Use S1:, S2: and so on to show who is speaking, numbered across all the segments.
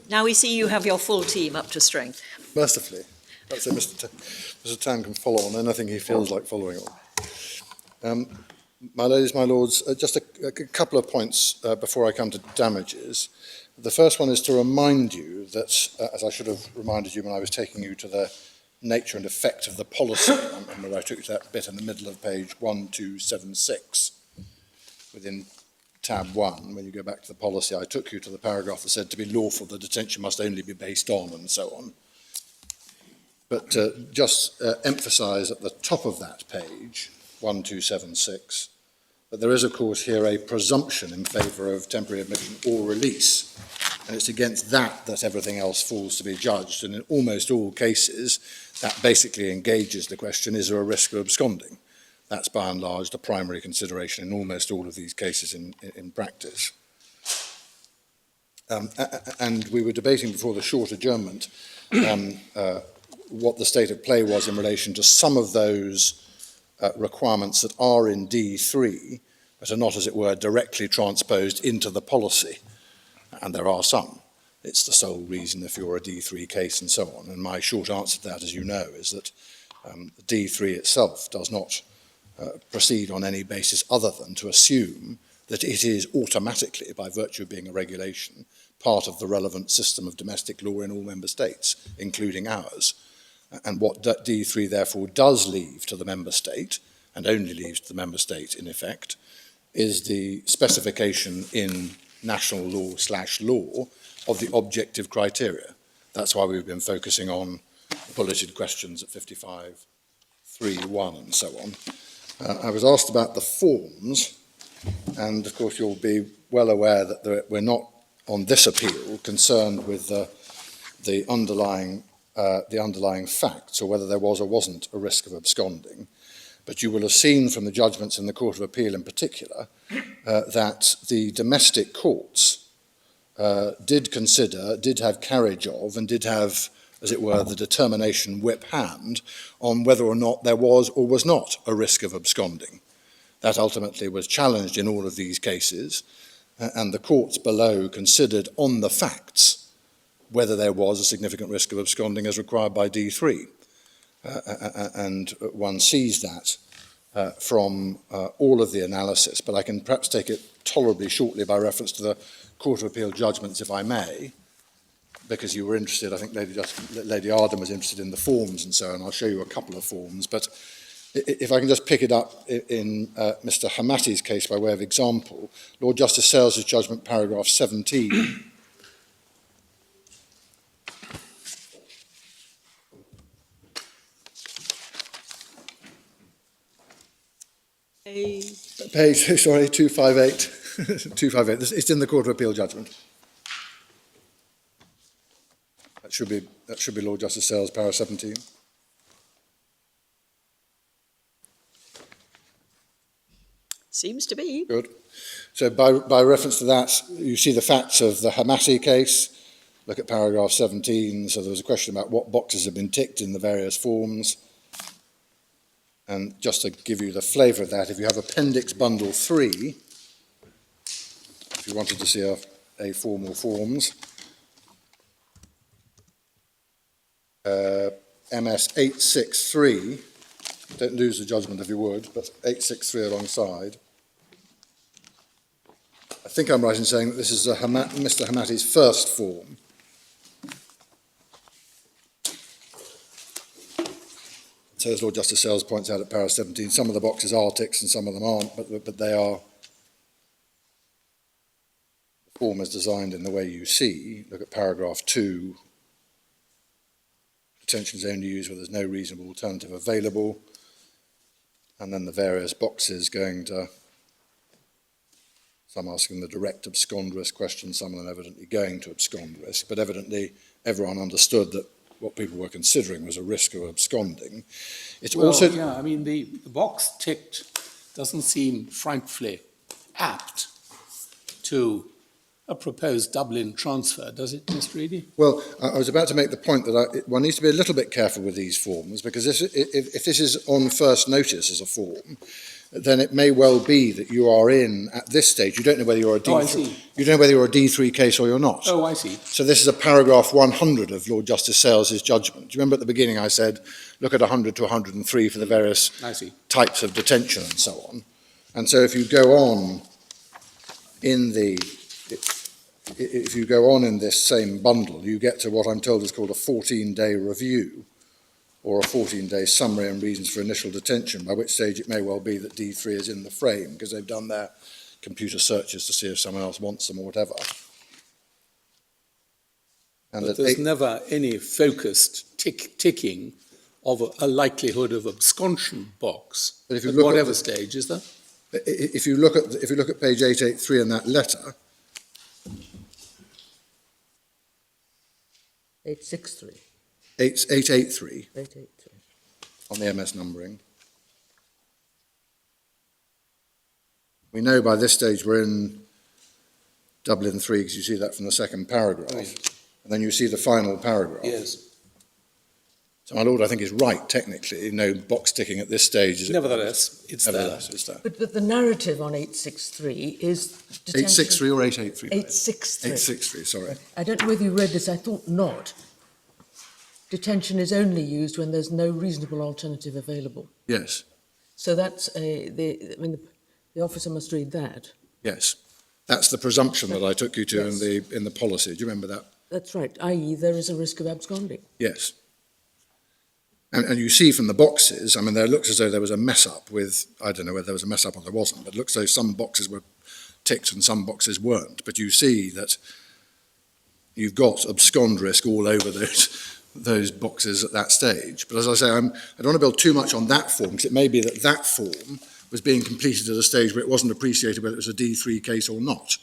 S1: Now we see you have your full team up to strength.
S2: Mercifully. That's it, Mr. Tan can follow on anything he feels like following on. My ladies, my lords, just a couple of points before I come to damages. The first one is to remind you that, as I should have reminded you when I was taking you to the nature and effect of the policy, and I took you to that bit in the middle of page 1276, within tab 1, when you go back to the policy, I took you to the paragraph that said to be lawful, the detention must only be based on, and so on. But just emphasise at the top of that page, 1276, that there is, of course, here a presumption in favour of temporary admission or release, and it's against that that everything else falls to be judged, and in almost all cases, that basically engages the question, is there a risk of absconding? That's by and large the primary consideration in almost all of these cases in practice. And we were debating before the short adjournment what the state of play was in relation to some of those requirements that are in D3, but are not, as it were, directly transposed into the policy. And there are some. It's the sole reason if you're a D3 case and so on. And my short answer to that, as you know, is that D3 itself does not proceed on any basis other than to assume that it is automatically, by virtue of being a regulation, part of the relevant system of domestic law in all member states, including ours. And what D3 therefore does leave to the member state, and only leaves to the member state in effect, is the specification in national law/law of the objective criteria. That's why we've been focusing on bulleted questions at 55.3.1 and so on. I was asked about the forms, and of course you'll be well aware that we're not on this appeal concerned with the underlying facts, or whether there was or wasn't a risk of absconding. But you will have seen from the judgments in the Court of Appeal in particular that the domestic courts did consider, did have carriage of, and did have, as it were, the determination whip hand on whether or not there was or was not a risk of absconding. That ultimately was challenged in all of these cases, and the courts below considered on the facts whether there was a significant risk of absconding as required by D3. And one sees that from all of the analysis, but I can perhaps take it tolerably shortly by reference to the Court of Appeal judgments, if I may, because you were interested, I think Lady Arden was interested in the forms and so on. I'll show you a couple of forms, but if I can just pick it up in Mr. Hemmati's case by way of example, Lord Justice Sales's judgment, paragraph 17. Page, sorry, 258. 258. It's in the Court of Appeal judgment. That should be Lord Justice Sales, paragraph 17.
S1: Seems to be.
S2: Good. So by reference to that, you see the facts of the Hemmati case. Look at paragraph 17. So there was a question about what boxes have been ticked in the various forms. And just to give you the flavour of that, if you have Appendix Bundle 3, if you wanted to see a form or forms, MS 863, don't lose the judgment if you would, but 863 alongside. I think I'm right in saying that this is Mr. Hemmati's first form. So as Lord Justice Sells points out at paragraph 17, some of the boxes are ticks and some of them aren't, but they are. The form is designed in the way you see. Look at paragraph 2. Detention is only used where there's no reasonable alternative available. And then the various boxes going to, some asking the direct abscond risk question, some of them evidently going to abscond risk, but evidently everyone understood that what people were considering was a risk of absconding. It's also...
S3: Yeah, I mean, the box ticked doesn't seem frightfully apt to a proposed Dublin transfer, does it, Mr. Reedy?
S2: Well, I was about to make the point that one needs to be a little bit careful with these forms, because if this is on first notice as a form, then it may well be that you are in, at this stage, you don't know whether you're a D3,
S3: Oh, I see.
S2: you don't know whether you're a D3 case or you're not.
S3: Oh, I see.
S2: So this is a paragraph 100 of Lord Justice Sales's judgment. Do you remember at the beginning I said, look at 100 to 103 for the various
S3: I see.
S2: types of detention and so on. And so if you go on in this same bundle, you get to what I'm told is called a 14-day review, or a 14-day summary and reasons for initial detention, by which stage it may well be that D3 is in the frame because they've done their computer searches to see if someone else wants them or whatever. And
S3: But there's never any focused ticking of a likelihood of absconsion box
S2: But if you
S3: at
S2: look at
S3: whatever
S2: the-
S3: stage, is there?
S2: if you look at page 883 in that letter,
S4: 863.
S2: 883
S4: 883.
S2: on the MS numbering, we know by this stage we're in Dublin 3 because you see that from the second paragraph.
S3: Oh, yes.
S2: And then you see the final paragraph.
S3: Yes.
S2: So my lord, I think is right technically. No box ticking at this stage. Is it?
S3: Nevertheless, it's
S2: Nevertheless, it's there.
S4: But the narrative on 863 is detention.
S2: 863 or 883?
S4: 863.
S2: 863, sorry.
S4: I don't know whether you read this, I thought not. Detention is only used when there's no reasonable alternative available.
S2: Yes,
S4: So that's the the officer must read that.
S2: yes. That's the presumption that I took you to
S4: Yes.
S2: in the policy. Do you remember that?
S4: That's right, i.e. there is a risk of absconding.
S2: Yes. And you see from the boxes, I mean, there looks as though there was a mess up with, I don't know whether there was a mess up or there wasn't, but it looks as though some boxes were ticked and some boxes weren't. But you see that you've got abscond risk all over those boxes at that stage. But as I say, I don't want to build too much on that form, because it may be that that form was being completed at a stage where it wasn't appreciated whether it was a D3 case or not.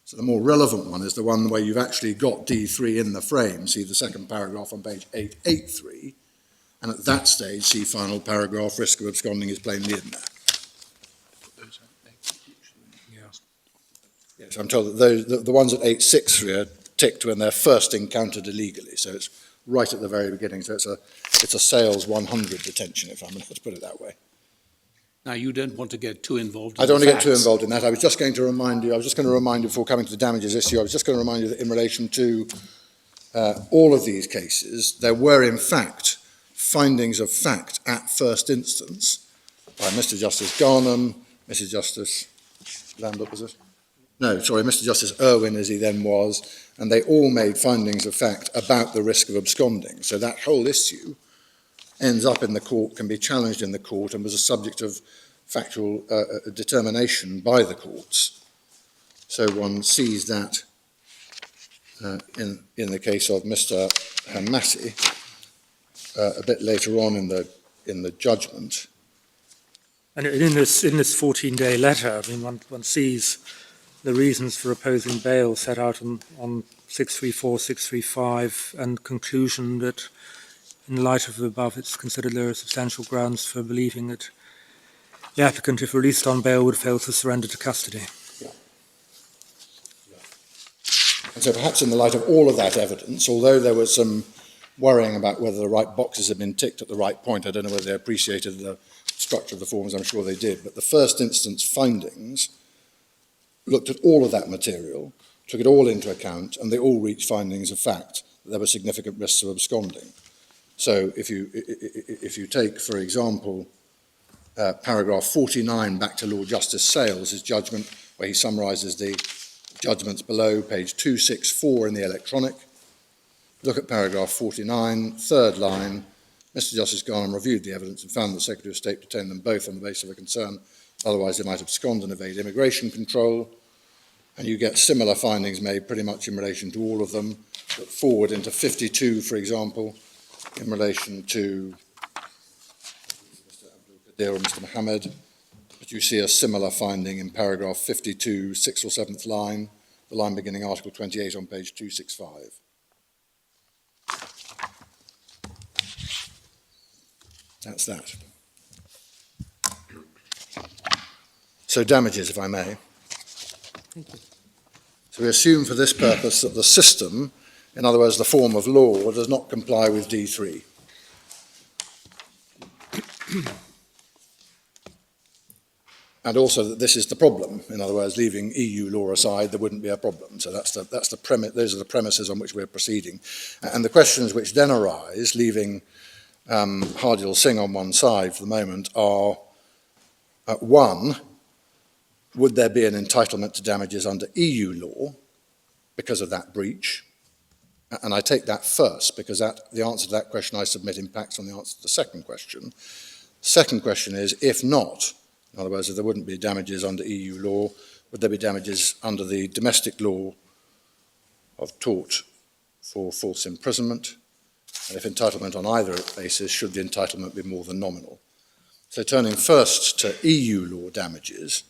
S2: So the more relevant one is the one where you've actually got D3 in the frame. See the second paragraph on page 883. And at that stage, see final paragraph, risk of absconding is plainly in there. Yes, I'm told that the ones at 863 are ticked when they're first encountered illegally. So it's right at the very beginning. So it's a sales 100 detention, if I'm allowed to put it that way.
S3: Now, you don't want to get too involved in
S2: I don't want to get too
S3: facts.
S2: involved in that. I was just going to remind you before coming to the damages issue, I was just going to remind you that in relation to all of these cases, there were in fact findings of fact at first instance by Mr. Justice Garnham, Mrs. Justice Lambert, was it? No, sorry, Mr. Justice Irwin, as he then was, and they all made findings of fact about the risk of absconding. So that whole issue ends up in the court, can be challenged in the court, and was a subject of factual determination by the courts. So one sees that in the case of Mr. Hemmati a bit later on in the judgment.
S5: And in this 14-day letter, I mean, one sees the reasons for opposing bail set out on 634, 635, and conclusion that in light of the above, it's considered there are substantial grounds for believing that the applicant, if released on bail, would fail to surrender to custody.
S2: And so perhaps in the light of all of that evidence, although there was some worrying about whether the right boxes had been ticked at the right point, I don't know whether they appreciated the structure of the forms, I'm sure they did, but the first instance findings looked at all of that material, took it all into account, and they all reached findings of fact that there were significant risks of absconding. So if you take, for example, paragraph 49 back to Lord Justice Sales, his judgment, where he summarises the judgments below, page 264 in the electronic. Look at paragraph 49, third line. Mr. Justice Garnham reviewed the evidence and found that the Secretary of State detained them both on the basis of a concern, otherwise they might abscond and evade immigration control. And you get similar findings made pretty much in relation to all of them, but forward into 52, for example, in relation to Mr. Abdul Qadir or Mr. Mohammed. But you see a similar finding in paragraph 52, 6th or 7th line, the line beginning Article 28 on page 265. That's that. So damages, if I may.
S4: Thank you.
S2: So we assume for this purpose that the system, in other words, the form of law, does not comply with D3. and also that this is the problem. In other words, leaving EU law aside, there wouldn't be a problem. So that's the premise. Those are the premises on which we're proceeding. And the questions which then arise, leaving Hardiel Singh on one side for the moment, are one, would there be an entitlement to damages under EU law because of that breach? And I take that first because the answer to that question I submit impacts on the answer to the second question. Second question is, if not, in other words, if there wouldn't be damages under EU law, would there be damages under the domestic law of tort for false imprisonment? And if entitlement on either basis, should the entitlement be more than nominal? So turning first to EU law damages,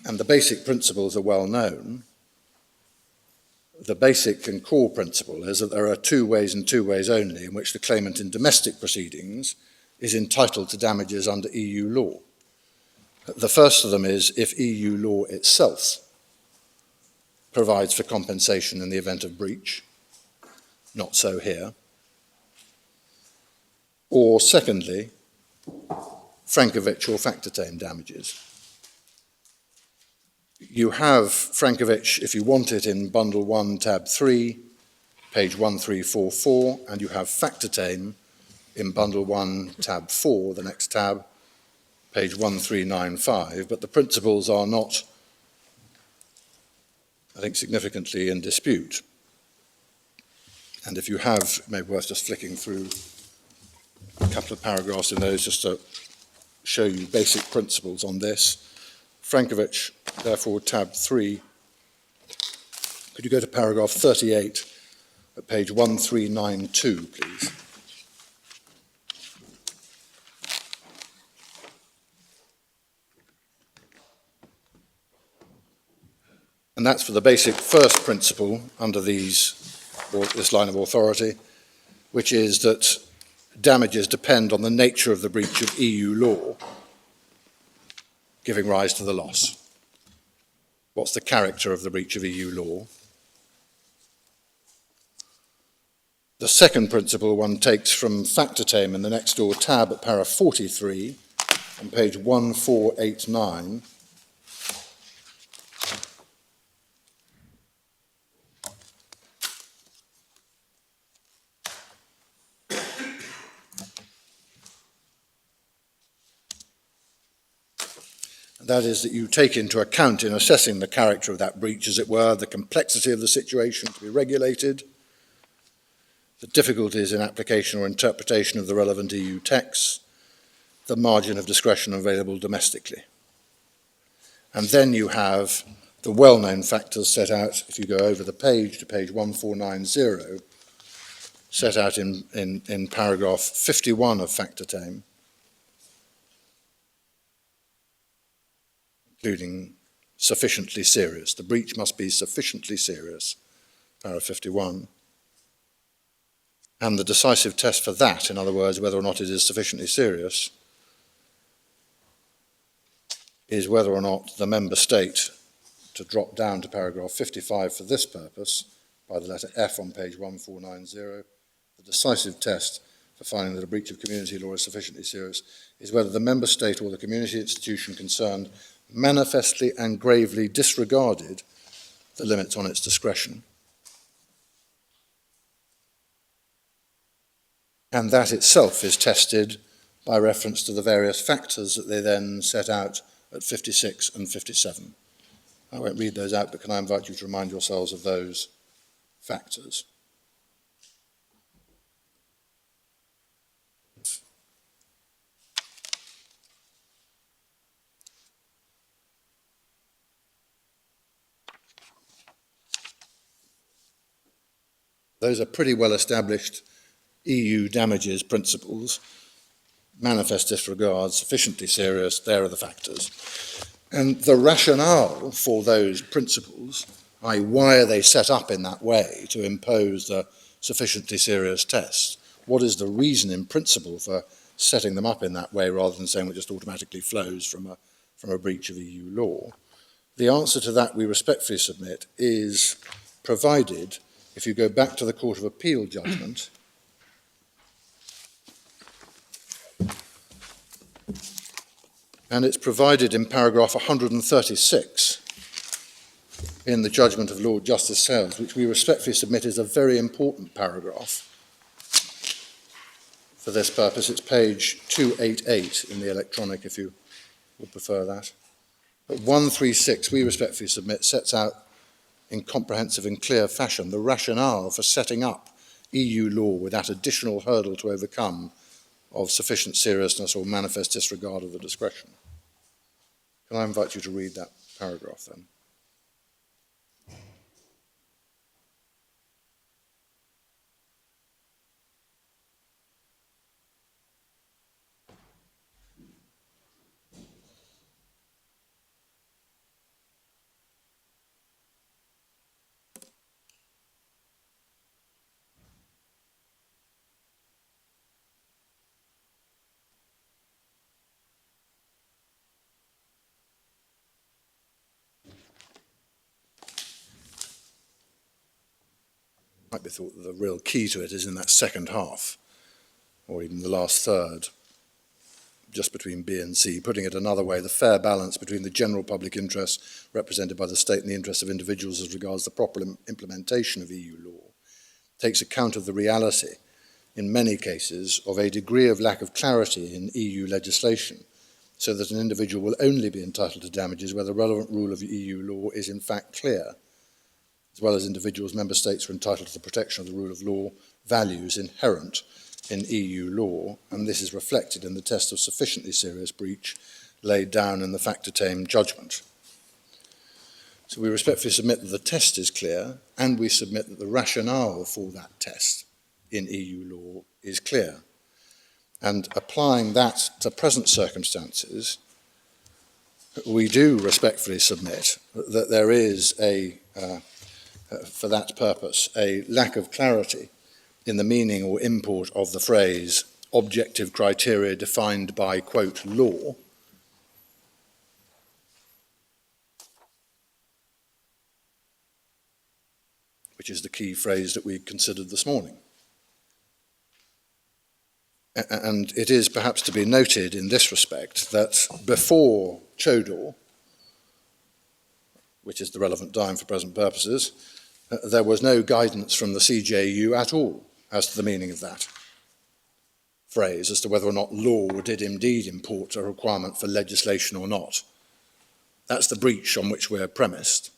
S2: and the basic principles are well known. The basic and core principle is that there are two ways and two ways only in which the claimant in domestic proceedings is entitled to damages under EU law. The first of them is if EU law itself provides for compensation in the event of breach. Not so here. Or secondly, Frankovich or Factortame damages. You have Frankovich, if you want it, in Bundle 1, Tab 3, page 1344, and you have Factortame in Bundle 1, Tab 4, the next tab, page 1395, but the principles are not, I think, significantly in dispute. And if you have, it may be worth just flicking through a couple of paragraphs in those just to show you basic principles on this. Frankovich, therefore, tab 3. Could you go to paragraph 38 at page 1392, please? And that's for the basic first principle under this line of authority, which is that damages depend on the nature of the breach of EU law giving rise to the loss. What's the character of the breach of EU law? The second principle one takes from Factortame in the next door tab at para 43 on page 1489. That is that you take into account in assessing the character of that breach, as it were, the complexity of the situation to be regulated, the difficulties in application or interpretation of the relevant EU texts, the margin of discretion available domestically. And then you have the well-known factors set out, if you go over the page to page 1490, set out in paragraph 51 of Factortame, including sufficiently serious. The breach must be sufficiently serious, para 51. And the decisive test for that, in other words, whether or not it is sufficiently serious, is whether or not the member state, to drop down to paragraph 55 for this purpose, by the letter F on page 1490, the decisive test for finding that a breach of community law is sufficiently serious is whether the member state or the community institution concerned manifestly and gravely disregarded the limits on its discretion. And that itself is tested by reference to the various factors that they then set out at 56 and 57. I won't read those out, but can I invite you to remind yourselves of those factors? Those are pretty well established EU damages principles. Manifest disregard, sufficiently serious, there are the factors. And the rationale for those principles, i.e. why are they set up in that way to impose the sufficiently serious test? What is the reason in principle for setting them up in that way rather than saying it just automatically flows from a breach of EU law? The answer to that, we respectfully submit, is provided if you go back to the Court of Appeal judgment And it's provided in paragraph 136 in the judgment of Lord Justice Sales, which we respectfully submit is a very important paragraph. For this purpose, it's page 288 in the electronic, if you would prefer that. But 136, we respectfully submit, sets out in comprehensive and clear fashion the rationale for setting up EU law with that additional hurdle to overcome of sufficient seriousness or manifest disregard of the discretion. Can I invite you to read that paragraph then? Might be thought that the real key to it is in that second half, or even the last third, just between B and C. Putting it another way, the fair balance between the general public interest represented by the state and the interests of individuals as regards the proper implementation of EU law takes account of the reality, in many cases, of a degree of lack of clarity in EU legislation, so that an individual will only be entitled to damages where the relevant rule of EU law is in fact clear. As well as individuals, member states are entitled to the protection of the rule of law values inherent in EU law, and this is reflected in the test of sufficiently serious breach laid down in the factor-tame judgment. So we respectfully submit that the test is clear, and we submit that the rationale for that test in EU law is clear. And applying that to present circumstances, we do respectfully submit that there is for that purpose, a lack of clarity in the meaning or import of the phrase objective criteria defined by, quote, law, which is the key phrase that we considered this morning. And it is perhaps to be noted in this respect that before Chodor, which is the relevant dime for present purposes, there was no guidance from the CJU at all as to the meaning of that phrase, as to whether or not law did indeed import a requirement for legislation or not. That's the breach on which we're premised,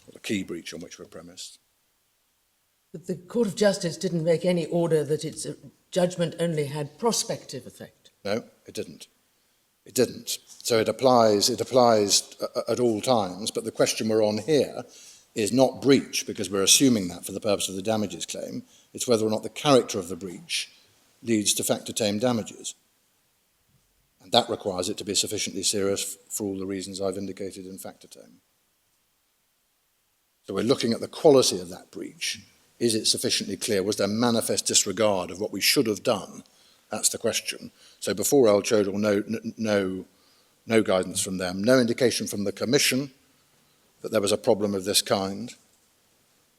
S2: or the key breach on which we're premised.
S4: But the Court of Justice didn't make any order that its judgment only had prospective effect.
S2: No, it didn't. It didn't. So it applies at all times, but the question we're on here is not breach, because we're assuming that for the purpose of the damages claim. It's whether or not the character of the breach leads to factor-tame damages. And that requires it to be sufficiently serious for all the reasons I've indicated in factor-tame. So we're looking at the quality of that breach. Is it sufficiently clear? Was there manifest disregard of what we should have done? That's the question. So before El Chodor, no guidance from them, no indication from the Commission that there was a problem of this kind.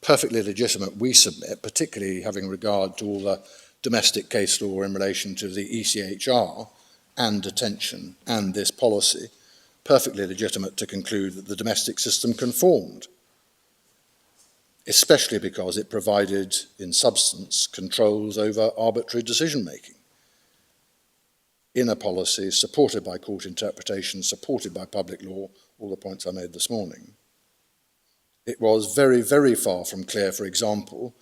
S2: Perfectly legitimate, we submit, particularly having regard to all the domestic case law in relation to the ECHR and detention and this policy, perfectly legitimate to conclude that the domestic system conformed, especially because it provided, in substance, controls over arbitrary decision-making in a policy supported by court interpretation, supported by public law, all the points I made this morning. It was very, very far from clear, for example,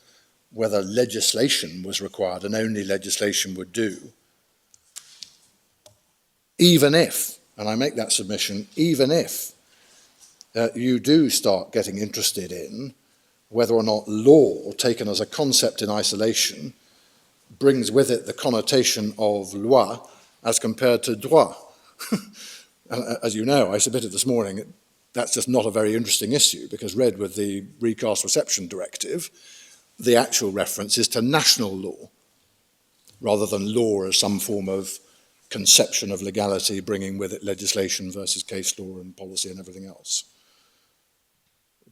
S2: whether legislation was required, and only legislation would do, even if, and I make that submission, even if you do start getting interested in whether or not law, taken as a concept in isolation, brings with it the connotation of loi as compared to droit. As you know, I submitted this morning, that's just not a very interesting issue, because read with the recast reception directive, the actual reference is to national law, rather than law as some form of conception of legality, bringing with it legislation versus case law and policy and everything else.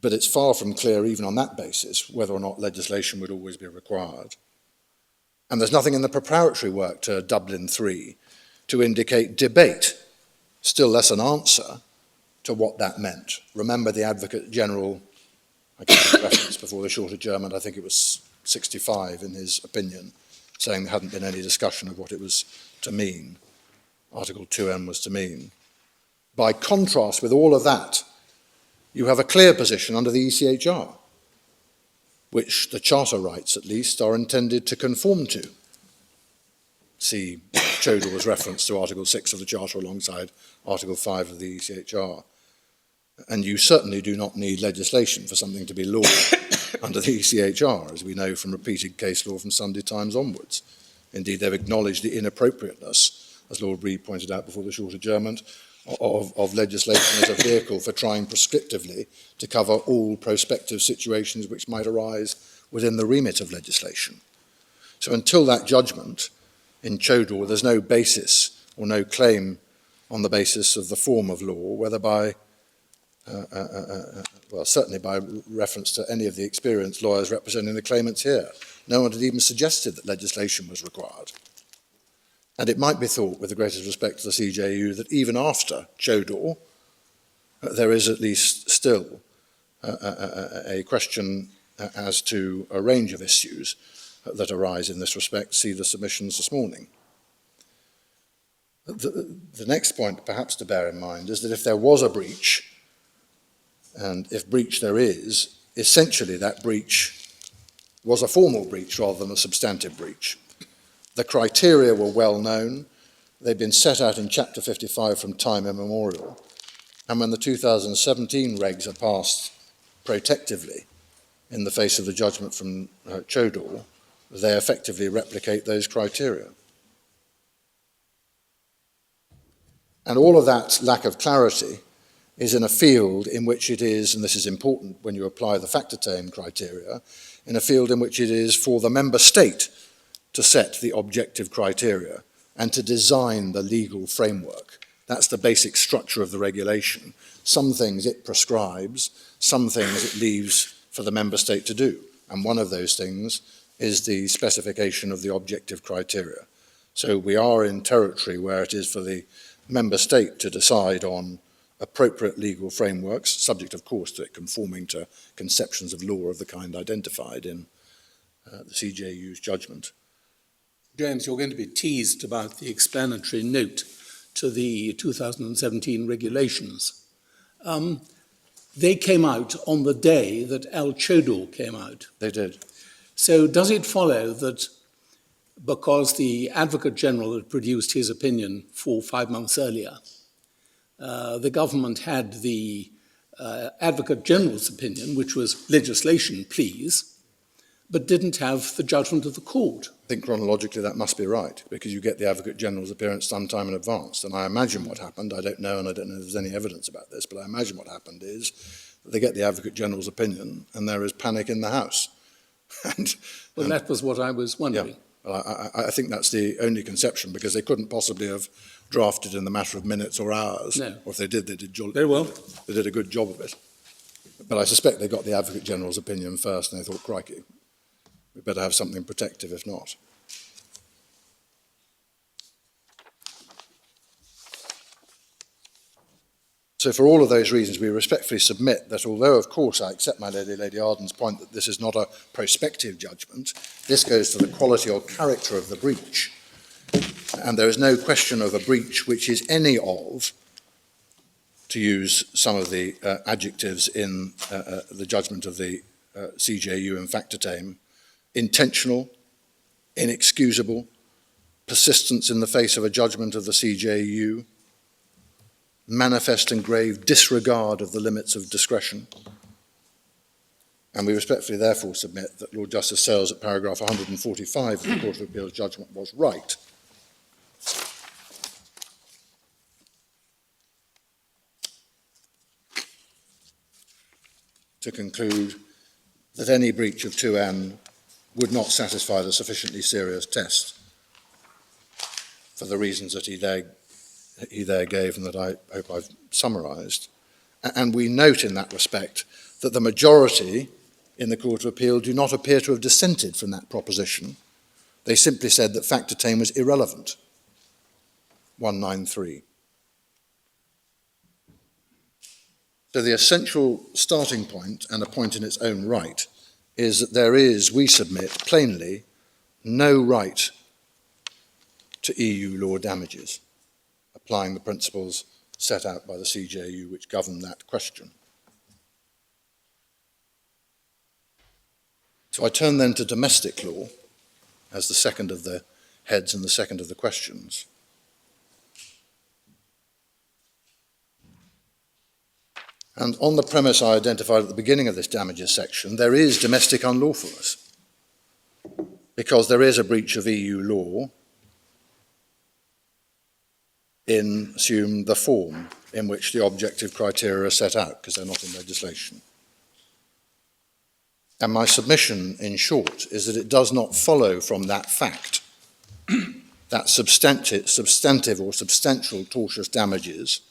S2: But it's far from clear, even on that basis, whether or not legislation would always be required. And there's nothing in the preparatory work to Dublin 3 to indicate debate, still less an answer to what that meant. Remember the Advocate General, I gave a reference before the short adjournment, I think it was 65 in his opinion, saying there hadn't been any discussion of what it was to mean, Article 2N was to mean. By contrast with all of that, you have a clear position under the ECHR, which the Charter rights, at least, are intended to conform to. See Chodor's reference to Article 6 of the Charter alongside Article 5 of the ECHR. And you certainly do not need legislation for something to be law under the ECHR, as we know from repeated case law from Sunday Times onwards. Indeed, they've acknowledged the inappropriateness, as Lord Reid pointed out before the short adjournment, of legislation as a vehicle for trying prescriptively to cover all prospective situations which might arise within the remit of legislation. So until that judgment in Chodor, there's no basis or no claim on the basis of the form of law, whether by, well, certainly by reference to any of the experienced lawyers representing the claimants here. No one had even suggested that legislation was required. And it might be thought, with the greatest respect to the CJU, that even after Chodor, there is at least still a question as to a range of issues that arise in this respect. See the submissions this morning. The next point, perhaps to bear in mind, is that if there was a breach, and if breach there is, essentially that breach was a formal breach rather than a substantive breach. The criteria were well known. They've been set out in Chapter 55 from time immemorial. And when the 2017 regs are passed protectively in the face of the judgment from Chodor, they effectively replicate those criteria. And all of that lack of clarity is in a field in which it is, and this is important when you apply the factor-tame criteria, in a field in which it is for the member state to set the objective criteria and to design the legal framework. That's the basic structure of the regulation. Some things it prescribes, some things it leaves for the member state to do. And one of those things is the specification of the objective criteria. So we are in territory where it is for the member state to decide on appropriate legal frameworks, subject of course to it conforming to conceptions of law of the kind identified in the CJU's judgment.
S3: James, you're going to be teased about the explanatory note to the 2017 regulations. They came out on the day that Al Chodor came out.
S2: They did.
S3: So does it follow that because the Advocate General had produced his opinion 4 or 5 months earlier, the government had the Advocate General's opinion, which was legislation, please, but didn't have the judgment of the court?
S2: I think chronologically that must be right, because you get the Advocate General's appearance sometime in advance. And I imagine what happened, I don't know, and I don't know if there's any evidence about this, but I imagine what happened is that they get the Advocate General's opinion and there is panic in the House.
S3: Well, that was what I was wondering.
S2: Yeah, well, I think that's the only conception, because they couldn't possibly have drafted in the matter of minutes or hours.
S3: No.
S2: Or if they did
S3: Very well.
S2: They did a good job of it. But I suspect they got the Advocate General's opinion first and they thought, crikey, we better have something protective if not. So for all of those reasons, we respectfully submit that although, of course, I accept my Lady Arden's point that this is not a prospective judgment, this goes to the quality or character of the breach. And there is no question of a breach which is any of, to use some of the adjectives in the judgment of the CJU and factor-tame, intentional, inexcusable, persistence in the face of a judgment of the CJU, manifest and grave disregard of the limits of discretion. And we respectfully therefore submit that Lord Justice Sales at paragraph 145 of the Court of Appeal's judgment was right. To conclude that any breach of 2N would not satisfy the sufficiently serious test for the reasons that he there gave and that I hope I've summarised. And we note in that respect that the majority in the Court of Appeal do not appear to have dissented from that proposition. They simply said that factor-tame was irrelevant. 193. So the essential starting point, and a point in its own right, is that there is, we submit plainly, no right to EU law damages, applying the principles set out by the CJU which govern that question. So I turn then to domestic law as the second of the heads and the second of the questions. And on the premise I identified at the beginning of this damages section, there is domestic unlawfulness, because there is a breach of EU law in, assume, the form in which the objective criteria are set out, because they're not in legislation. And my submission, in short, is that it does not follow from that fact that substantive or substantial tortious damages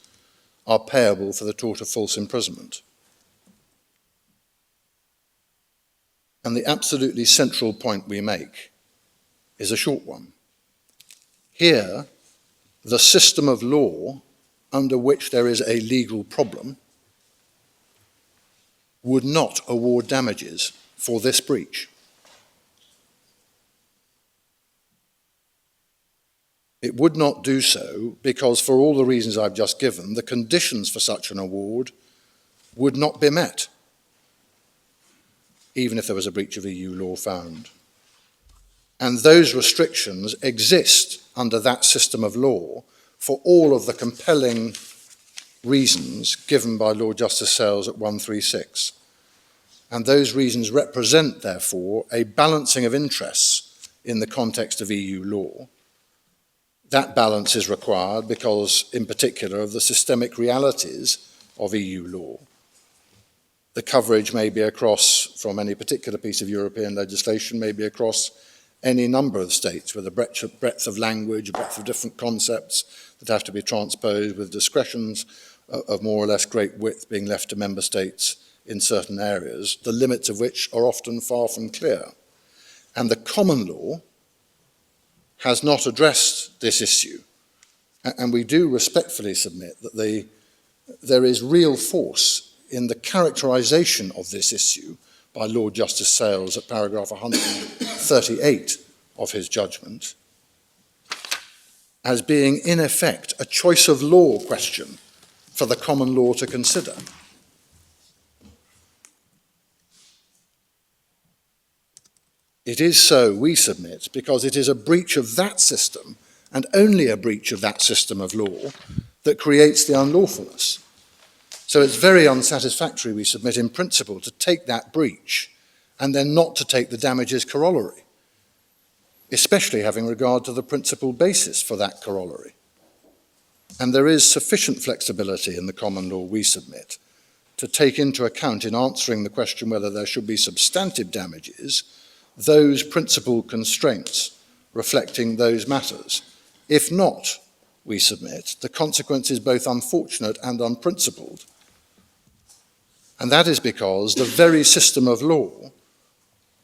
S2: are payable for the tort of false imprisonment. And the absolutely central point we make is a short one. Here, the system of law under which there is a legal problem would not award damages for this breach. It would not do so because, for all the reasons I've just given, the conditions for such an award would not be met, even if there was a breach of EU law found. And those restrictions exist under that system of law for all of the compelling reasons given by Lord Justice Sales at 136. And those reasons represent, therefore, a balancing of interests in the context of EU law. That balance is required because, in particular, of the systemic realities of EU law. The coverage may be across, from any particular piece of European legislation, may be across any number of states with a breadth of language, a breadth of different concepts that have to be transposed, with discretions of more or less great width being left to member states in certain areas, the limits of which are often far from clear. And the common law has not addressed this issue. And we do respectfully submit that there is real force in the characterization of this issue by Lord Justice Sales at paragraph 138 of his judgment as being, in effect, a choice of law question for the common law to consider. It is so, we submit, because it is a breach of that system, and only a breach of that system of law, that creates the unlawfulness. So it's very unsatisfactory, we submit, in principle, to take that breach and then not to take the damages corollary, especially having regard to the principal basis for that corollary. And there is sufficient flexibility in the common law, we submit, to take into account in answering the question whether there should be substantive damages those principal constraints reflecting those matters. If not, we submit, the consequence is both unfortunate and unprincipled. And that is because the very system of law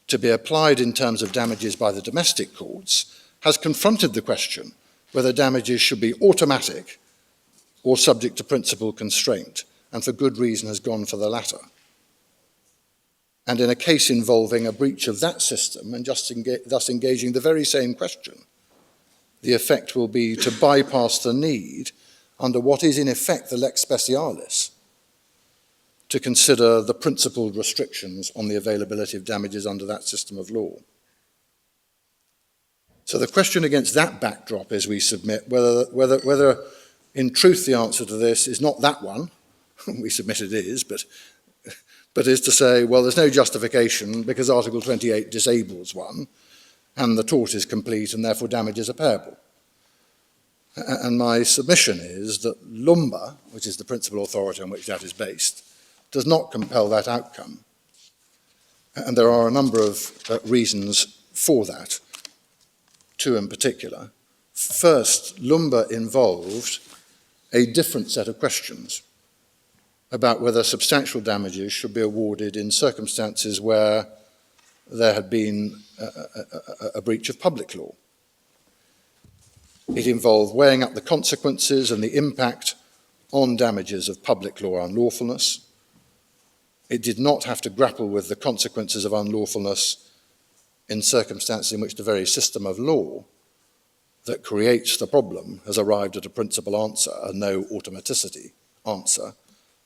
S2: to be applied in terms of damages by the domestic courts has confronted the question whether damages should be automatic or subject to principal constraint, and for good reason has gone for the latter. And in a case involving a breach of that system and thus engaging the very same question, the effect will be to bypass the need, under what is in effect the lex specialis, to consider the principled restrictions on the availability of damages under that system of law. So the question against that backdrop is, we submit, whether in truth the answer to this is not that one, we submit it is, but is to say, well, there's no justification because Article 28 disables one, and the tort is complete, and therefore damages are payable. And my submission is that Lumba, which is the principal authority on which that is based, does not compel that outcome. And there are a number of reasons for that, two in particular. First, Lumba involved a different set of questions about whether substantial damages should be awarded in circumstances where there had been a breach of public law. It involved weighing up the consequences and the impact on damages of public law unlawfulness. It did not have to grapple with the consequences of unlawfulness in circumstances in which the very system of law that creates the problem has arrived at a principal answer, a no automaticity answer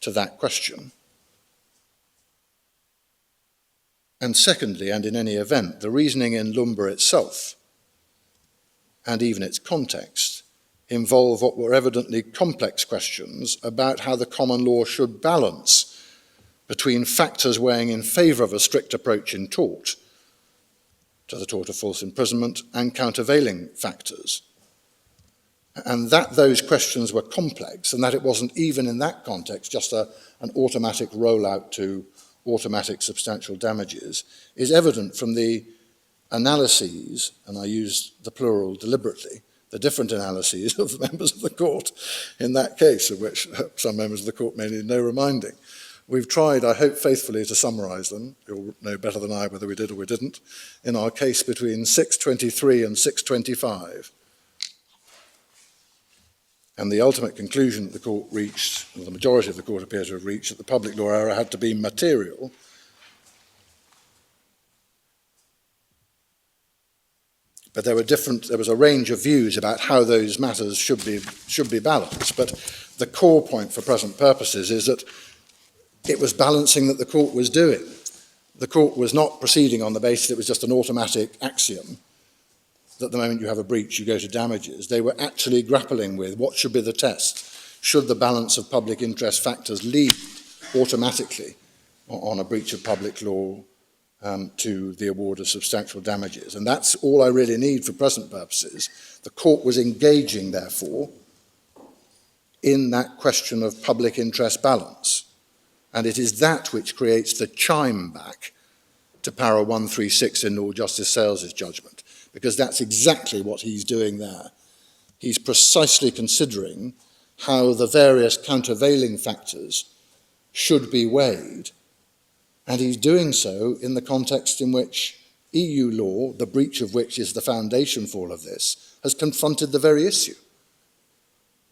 S2: to that question. And secondly, and in any event, the reasoning in Lumber itself, and even its context, involve what were evidently complex questions about how the common law should balance between factors weighing in favour of a strict approach in tort to the tort of false imprisonment and countervailing factors. And that those questions were complex, and that it wasn't even in that context just an automatic rollout to automatic substantial damages, is evident from the analyses, and I use the plural deliberately, the different analyses of the members of the court in that case, of which some members of the court may need no reminding. We've tried, I hope faithfully, to summarise them. You'll know better than I whether we did or we didn't, in our case between 623 and 625. And the ultimate conclusion that the court reached, or the majority of the court appear to have reached, that the public law error had to be material. But there was a range of views about how those matters should be balanced. But the core point for present purposes is that it was balancing that the court was doing. The court was not proceeding on the basis that it was just an automatic axiom that the moment you have a breach, you go to damages. They were actually grappling with what should be the test. Should the balance of public interest factors lead automatically on a breach of public law to the award of substantial damages? And that's all I really need for present purposes. The court was engaging, therefore, in that question of public interest balance. And it is that which creates the chime back to para 136 in Lord Justice Sales's judgment, because that's exactly what he's doing there. He's precisely considering how the various countervailing factors should be weighed, and he's doing so in the context in which EU law, the breach of which is the foundation for all of this, has confronted the very issue.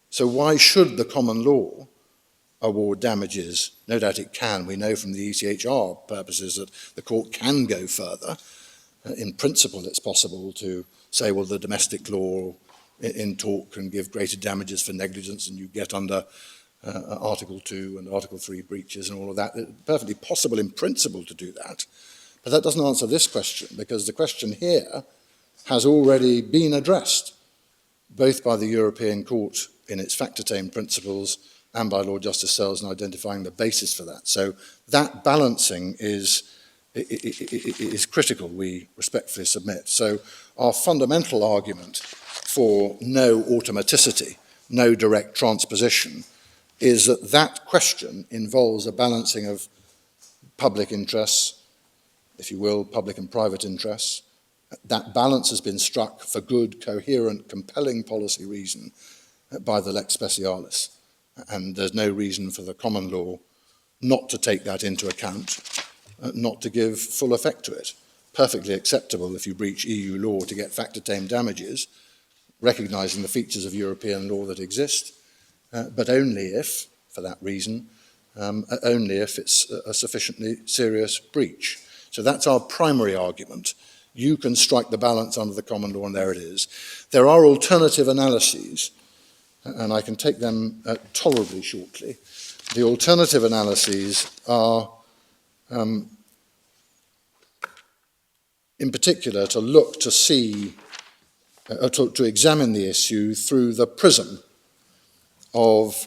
S2: So why should the common law award damages? No doubt it can. We know from the ECHR purposes that the court can go further. In principle, it's possible to say, well, the domestic law in tort can give greater damages for negligence, and you get under Article 2 and Article 3 breaches and all of that. It's perfectly possible in principle to do that. But that doesn't answer this question, because the question here has already been addressed, both by the European Court in its factor-tame principles and by Lord Justice Sales in identifying the basis for that. So that balancing is critical, we respectfully submit. So our fundamental argument for no automaticity, no direct transposition, is that that question involves a balancing of public interests, if you will, public and private interests. That balance has been struck for good, coherent, compelling policy reason by the lex specialis. And there's no reason for the common law not to take that into account, not to give full effect to it. Perfectly acceptable if you breach EU law to get factor-tame damages, recognising the features of European law that exist, but only if, for that reason, only if it's a sufficiently serious breach. So that's our primary argument. You can strike the balance under the common law, and there it is. There are alternative analyses, and I can take them tolerably shortly. The alternative analyses are, in particular, to look to see, to examine the issue through the prism of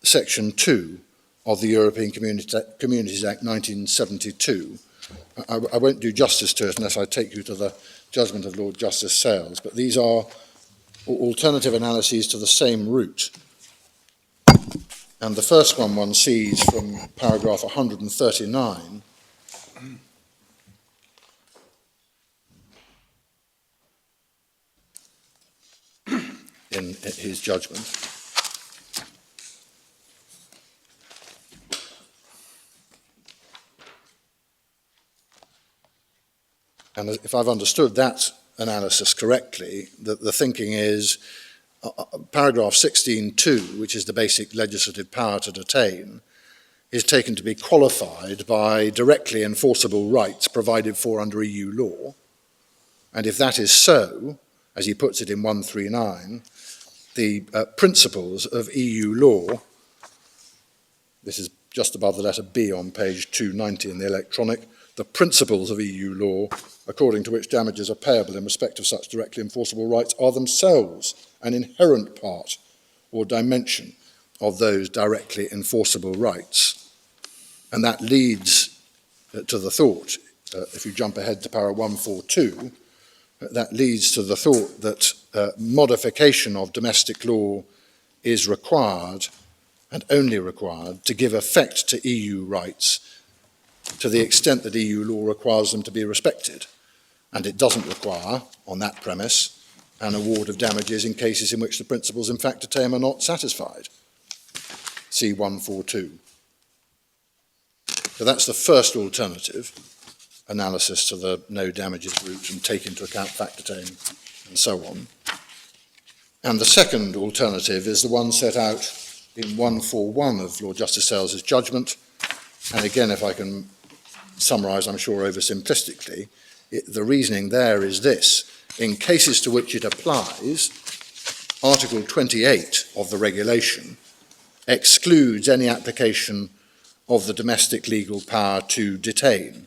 S2: Section 2 of the European Communities Act 1972. I won't do justice to it unless I take you to the judgment of Lord Justice Sales, but these are alternative analyses to the same route. And the first one sees from paragraph 139 in his judgment. And if I've understood that analysis correctly, the thinking is paragraph 16.2, which is the basic legislative power to detain, is taken to be qualified by directly enforceable rights provided for under EU law. And if that is so, as he puts it in 139, the principles of EU law, this is just above the letter B on page 290 in the electronic, the principles of EU law, according to which damages are payable in respect of such directly enforceable rights, are themselves an inherent part or dimension of those directly enforceable rights. And that leads to the thought, if you jump ahead to para 142, that leads to the thought that modification of domestic law is required and only required to give effect to EU rights to the extent that EU law requires them to be respected. And it doesn't require, on that premise, an award of damages in cases in which the principles in factotem are not satisfied. See 142. So that's the first alternative, analysis to the no damages route and take into account factotem and so on. And the second alternative is the one set out in 141 of Lord Justice Sales's judgment. And again, if I can summarise, I'm sure oversimplistically, the reasoning there is this. In cases to which it applies, Article 28 of the regulation excludes any application of the domestic legal power to detain,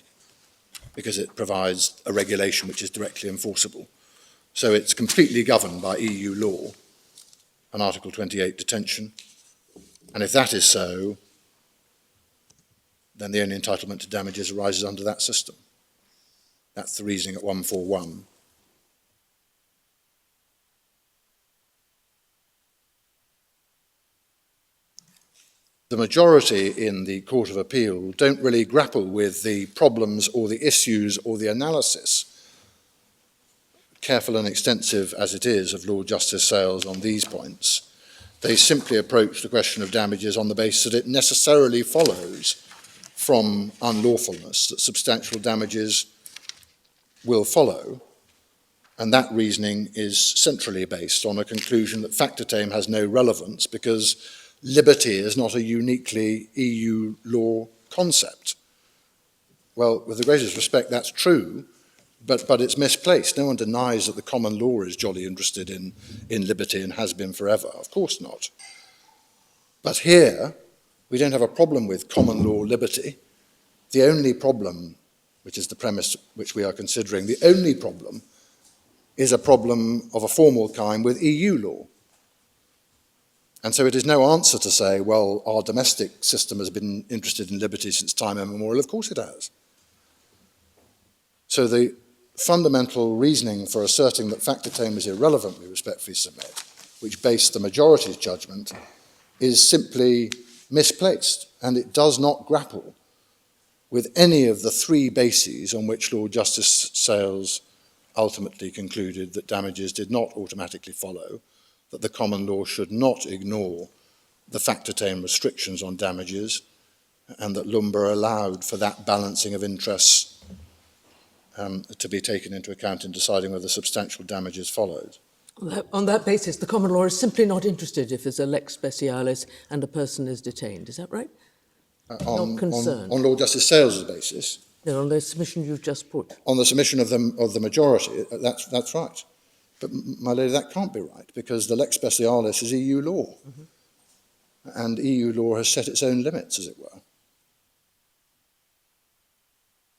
S2: because it provides a regulation which is directly enforceable. So it's completely governed by EU law, an Article 28 detention. And if that is so, then the only entitlement to damages arises under that system. That's the reasoning at 141. The majority in the Court of Appeal don't really grapple with the problems or the issues or the analysis, careful and extensive as it is, of Lord Justice Sales on these points. They simply approach the question of damages on the basis that it necessarily follows from unlawfulness that substantial damages will follow, and that reasoning is centrally based on a conclusion that factotem has no relevance because liberty is not a uniquely EU law concept. Well, with the greatest respect, that's true, but it's misplaced. No one denies that the common law is jolly interested in liberty and has been forever. Of course not. But here, we don't have a problem with common law liberty. The only problem, which is the premise which we are considering, the only problem is a problem of a formal kind with EU law. And so it is no answer to say, well, our domestic system has been interested in liberty since time immemorial. Of course it has. So the fundamental reasoning for asserting that factotem is irrelevant, we respectfully submit, which based the majority's judgment, is simply misplaced, and it does not grapple with any of the three bases on which Lord Justice Sales ultimately concluded that damages did not automatically follow, that the common law should not ignore the factotem restrictions on damages, and that Lumber allowed for that balancing of interests to be taken into account in deciding whether substantial damages followed.
S4: On that basis, the common law is simply not interested if there's a lex specialis and a person is detained. Is that right? Not concerned.
S2: On Lord Justice Sales's basis.
S4: No, on the submission you've just put.
S2: On the submission of the majority, that's right. But, my lady, that can't be right, because the lex specialis is EU law. Mm-hmm. And EU law has set its own limits, as it were.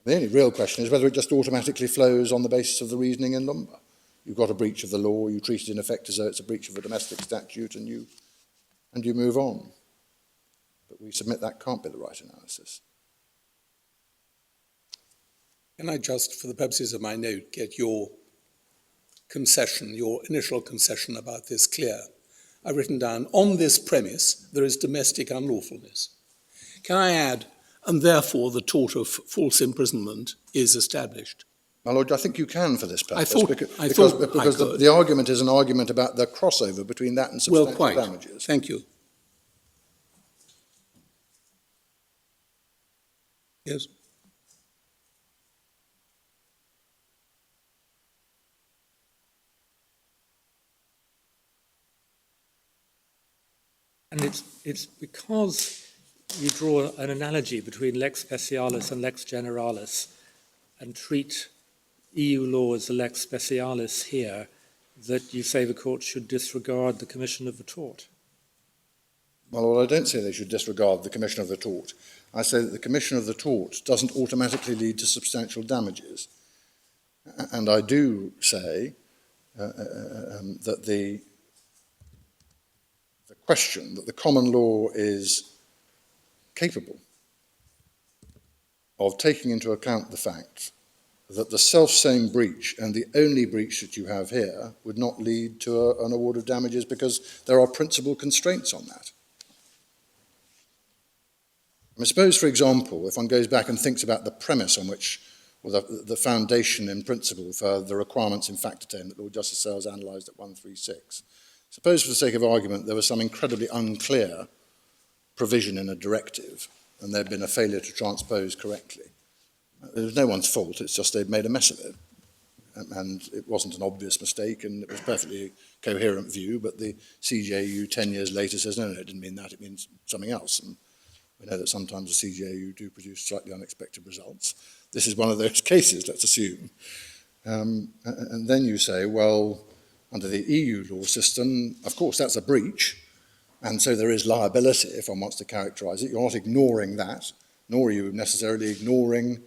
S2: The only real question is whether it just automatically flows on the basis of the reasoning in Lumber. You've got a breach of the law, you treat it in effect as though it's a breach of a domestic statute, and you move on. But we submit that can't be the right analysis.
S3: Can I just, for the purposes of my note, get your concession, your initial concession about this clear? I've written down, on this premise, there is domestic unlawfulness. Can I add, and therefore the tort of false imprisonment is established?
S2: My Lord, I think you can for this purpose.
S3: Because
S2: the argument is an argument about the crossover between that and substantial damages.
S3: Thank you. Yes.
S5: And it's because you draw an analogy between lex specialis and lex generalis and treat EU law as a lex specialis here that you say the court should disregard the commission of the tort.
S2: Well, I don't say they should disregard the commission of the tort. I say that the commission of the tort doesn't automatically lead to substantial damages. And I do say that the question that the common law is capable of taking into account the fact that the self-same breach and the only breach that you have here would not lead to an award of damages because there are principal constraints on that. I suppose, for example, if one goes back and thinks about the premise on which, or the foundation in principle for the requirements in Factor 10 that Lord Justice Sells analysed at 136, suppose for the sake of argument there was some incredibly unclear provision in a directive and there had been a failure to transpose correctly. It was no one's fault, it's just they'd made a mess of it. And it wasn't an obvious mistake and it was a perfectly coherent view, but the CJU 10 years later says, no, it didn't mean that, it means something else. And we know that sometimes the CJU do produce slightly unexpected results. This is one of those cases, let's assume. And then you say, well, under the EU law system, of course, that's a breach, and so there is liability if one wants to characterise it. You're not ignoring that, nor are you necessarily ignoring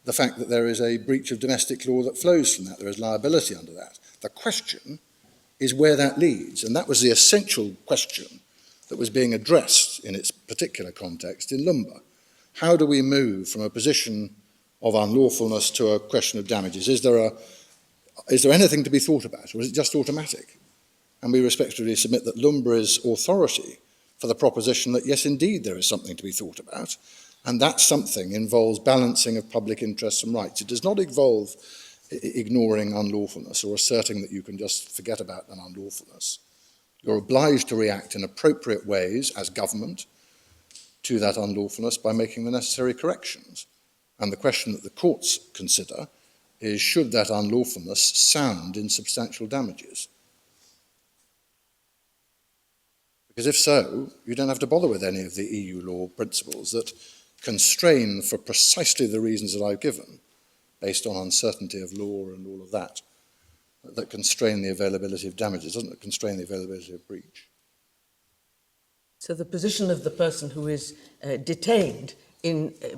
S2: the fact that there is a breach of domestic law that flows from that. There is liability under that. The question is where that leads, and that was the essential question that was being addressed in its particular context in Lumba. How do we move from a position of unlawfulness to a question of damages? Is there anything to be thought about, or is it just automatic? And we respectfully submit that Lumba is authority for the proposition that, yes, indeed, there is something to be thought about, and that something involves balancing of public interests and rights. It does not involve ignoring unlawfulness or asserting that you can just forget about an unlawfulness. You're obliged to react in appropriate ways as government to that unlawfulness by making the necessary corrections. And the question that the courts consider is, should that unlawfulness sound in substantial damages? Because if so, you don't have to bother with any of the EU law principles that constrain for precisely the reasons that I've given, based on uncertainty of law and all of that, that constrain the availability of damages, doesn't it constrain the availability of breach?
S4: So the position of the person who is detained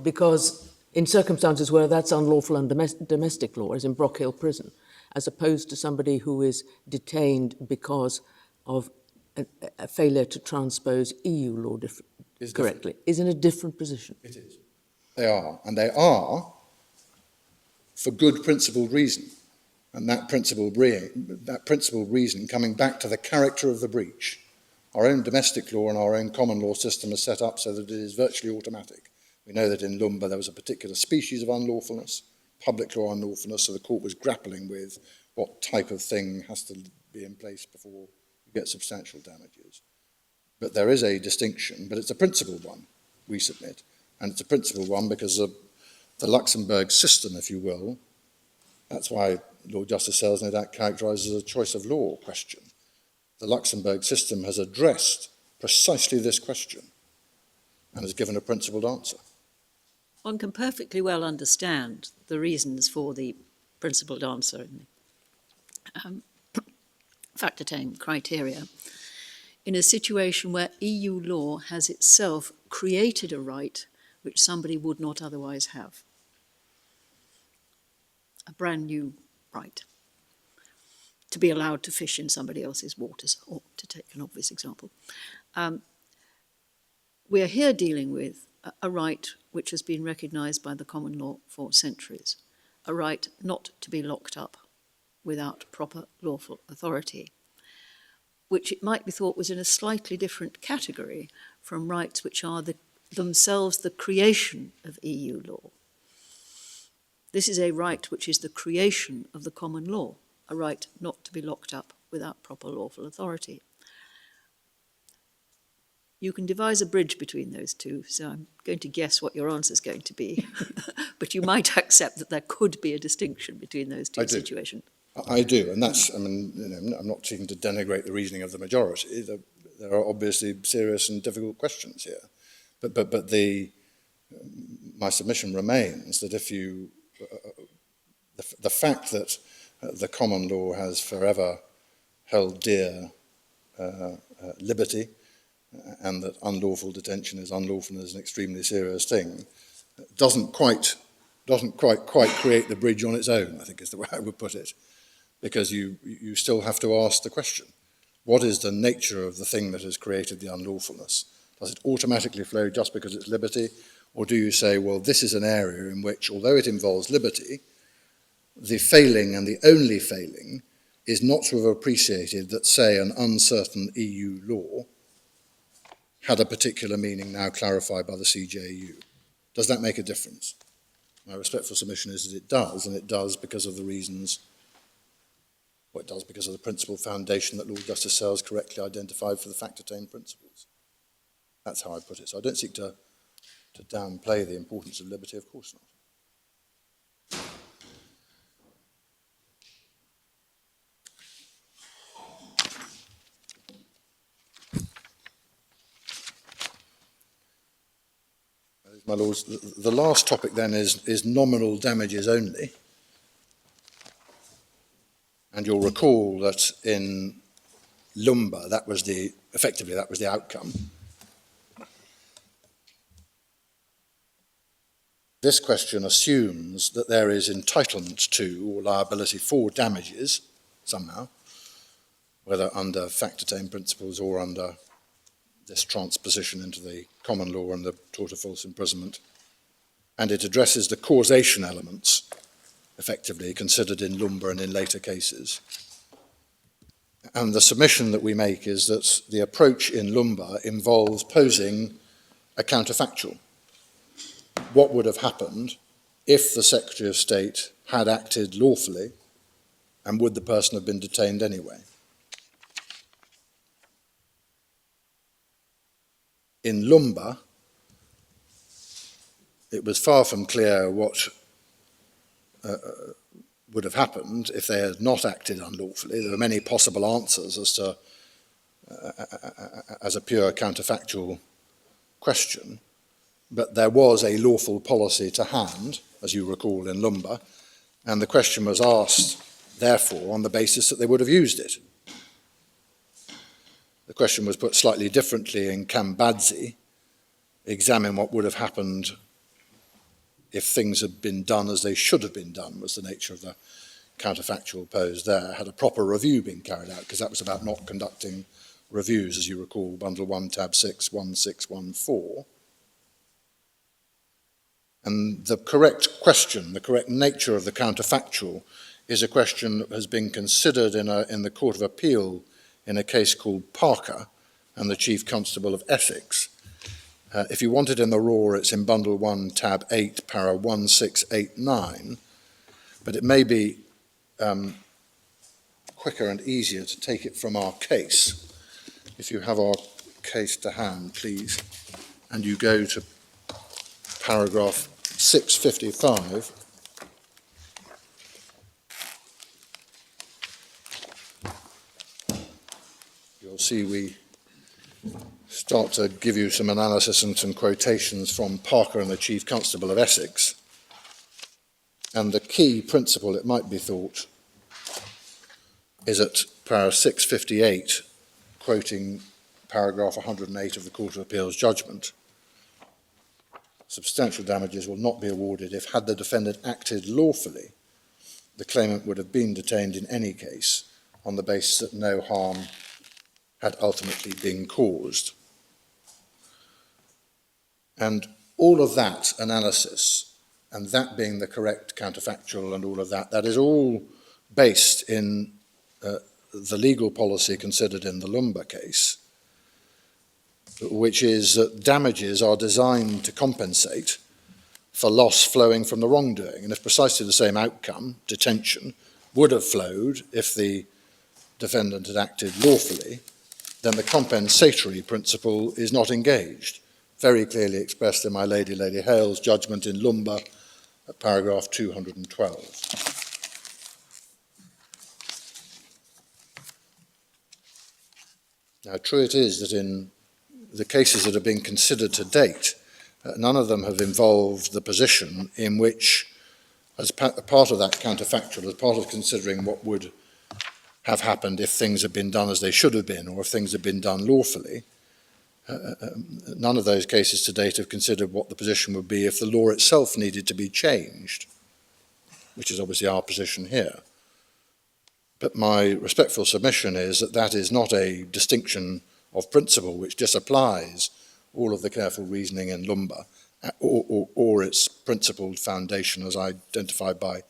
S4: because in circumstances where that's unlawful under domestic law, as in Brock Hill Prison, as opposed to somebody who is detained because of a failure to transpose EU law correctly, is in a different position.
S2: It is. They are, and they are for good principled reason. And that principled reason coming back to the character of the breach. Our own domestic law and our own common law system is set up so that it is virtually automatic. We know that in Lumba there was a particular species of unlawfulness, public law unlawfulness, so the court was grappling with what type of thing has to be in place before you get substantial damages. But there is a distinction, but it's a principled one, we submit. And it's a principled one because of the Luxembourg system, if you will. That's why Lord Justice Sells no doubt characterises as a choice of law question. The Luxembourg system has addressed precisely this question and has given a principled answer.
S1: One can perfectly well understand the reasons for the principled answer in the Factor 10 criteria in a situation where EU law has itself created a right which somebody would not otherwise have. A brand new right to be allowed to fish in somebody else's waters, or to take an obvious example. We are here dealing with a right which has been recognised by the common law for centuries, a right not to be locked up without proper lawful authority, which it might be thought was in a slightly different category from rights which are themselves the creation of EU law. This is a right which is the creation of the common law, a right not to be locked up without proper lawful authority. You can devise a bridge between those two, so I'm going to guess what your answer is going to be. But you might accept that there could be a distinction between those two situations.
S2: I do, and that's, I mean, I'm not seeking to denigrate the reasoning of the majority. there are obviously serious and difficult questions here. But my submission remains that if you, the fact that the common law has forever held dear liberty, and that unlawful detention is unlawful and is an extremely serious thing, doesn't quite create the bridge on its own, I think is the way I would put it. Because you still have to ask the question, what is the nature of the thing that has created the unlawfulness? Does it automatically flow just because it's liberty? Or do you say, well, this is an area in which, although it involves liberty, the failing and the only failing is not to have appreciated that, say, an uncertain EU law had a particular meaning now clarified by the CJU. Does that make a difference? My respectful submission is that it does, and it does because of the reasons, well, it does because of the principal foundation that Lord Justice Sells correctly identified for the fact-attained principles. That's how I put it. So I don't seek to downplay the importance of liberty, of course not. My lords, the last topic then is nominal damages only. And you'll recall that in Lumba, effectively that was the outcome. This question assumes that there is entitlement to or liability for damages somehow, whether under fact-attained principles or under this transposition into the common law and the tort of false imprisonment. And it addresses the causation elements, effectively considered in Lumba and in later cases. And the submission that we make is that the approach in Lumba involves posing a counterfactual. What would have happened if the Secretary of State had acted lawfully, and would the person have been detained anyway? In Lumba, it was far from clear what would have happened if they had not acted unlawfully. There were many possible answers as a pure counterfactual question, but there was a lawful policy to hand, as you recall in Lumba, and the question was asked, therefore, on the basis that they would have used it. The question was put slightly differently in Kambadzi. Examine what would have happened if things had been done as they should have been done, was the nature of the counterfactual posed there. Had a proper review been carried out, because that was about not conducting reviews, as you recall, Bundle 1, Tab 6, 1614. And the correct question, the correct nature of the counterfactual, is a question that has been considered in the Court of Appeal in a case called Parker and the Chief Constable of Essex. If you want it in the raw, it's in Bundle 1, Tab 8, Para 1689, but it may be quicker and easier to take it from our case. If you have our case to hand, please, and you go to paragraph 655, you'll see we start to give you some analysis and some quotations from Parker and the Chief Constable of Essex. And the key principle, it might be thought, is at para 658, quoting paragraph 108 of the Court of Appeal's judgment. Substantial damages will not be awarded if, had the defendant acted lawfully, the claimant would have been detained in any case on the basis that no harm had ultimately been caused. And all of that analysis, and that being the correct counterfactual and all of that, that is all based in the legal policy considered in the Lumba case, which is that damages are designed to compensate for loss flowing from the wrongdoing. And if precisely the same outcome, detention, would have flowed if the defendant had acted lawfully, then the compensatory principle is not engaged, very clearly expressed in my Lady Hale's judgment in Lumba at paragraph 212. Now, true it is that in the cases that have been considered to date, none of them have involved the position in which, as part of that counterfactual, as part of considering what would have happened if things had been done as they should have been, or if things had been done lawfully, none of those cases to date have considered what the position would be if the law itself needed to be changed, which is obviously our position here. But my respectful submission is that that is not a distinction of principle which disapplies all of the careful reasoning in Lumba or its principled foundation as identified by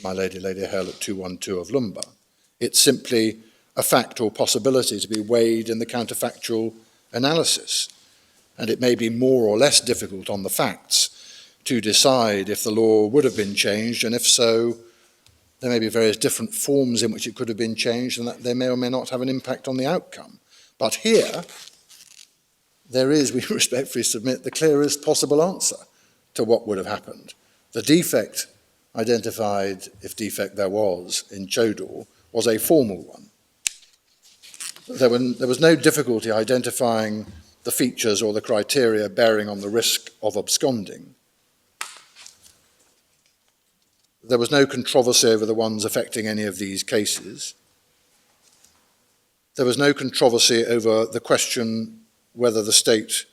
S2: my Lady Hale at 212 of Lumba. It's simply a fact or possibility to be weighed in the counterfactual analysis. And it may be more or less difficult on the facts to decide if the law would have been changed, and if so, there may be various different forms in which it could have been changed, and that they may or may not have an impact on the outcome. But here, there is, we respectfully submit, the clearest possible answer to what would have happened. The defect identified, if defect there was, in Chodor was a formal one. There was no difficulty identifying the features or the criteria bearing on the risk of absconding. There was no controversy over the ones affecting any of these cases. There was no controversy over the question whether the state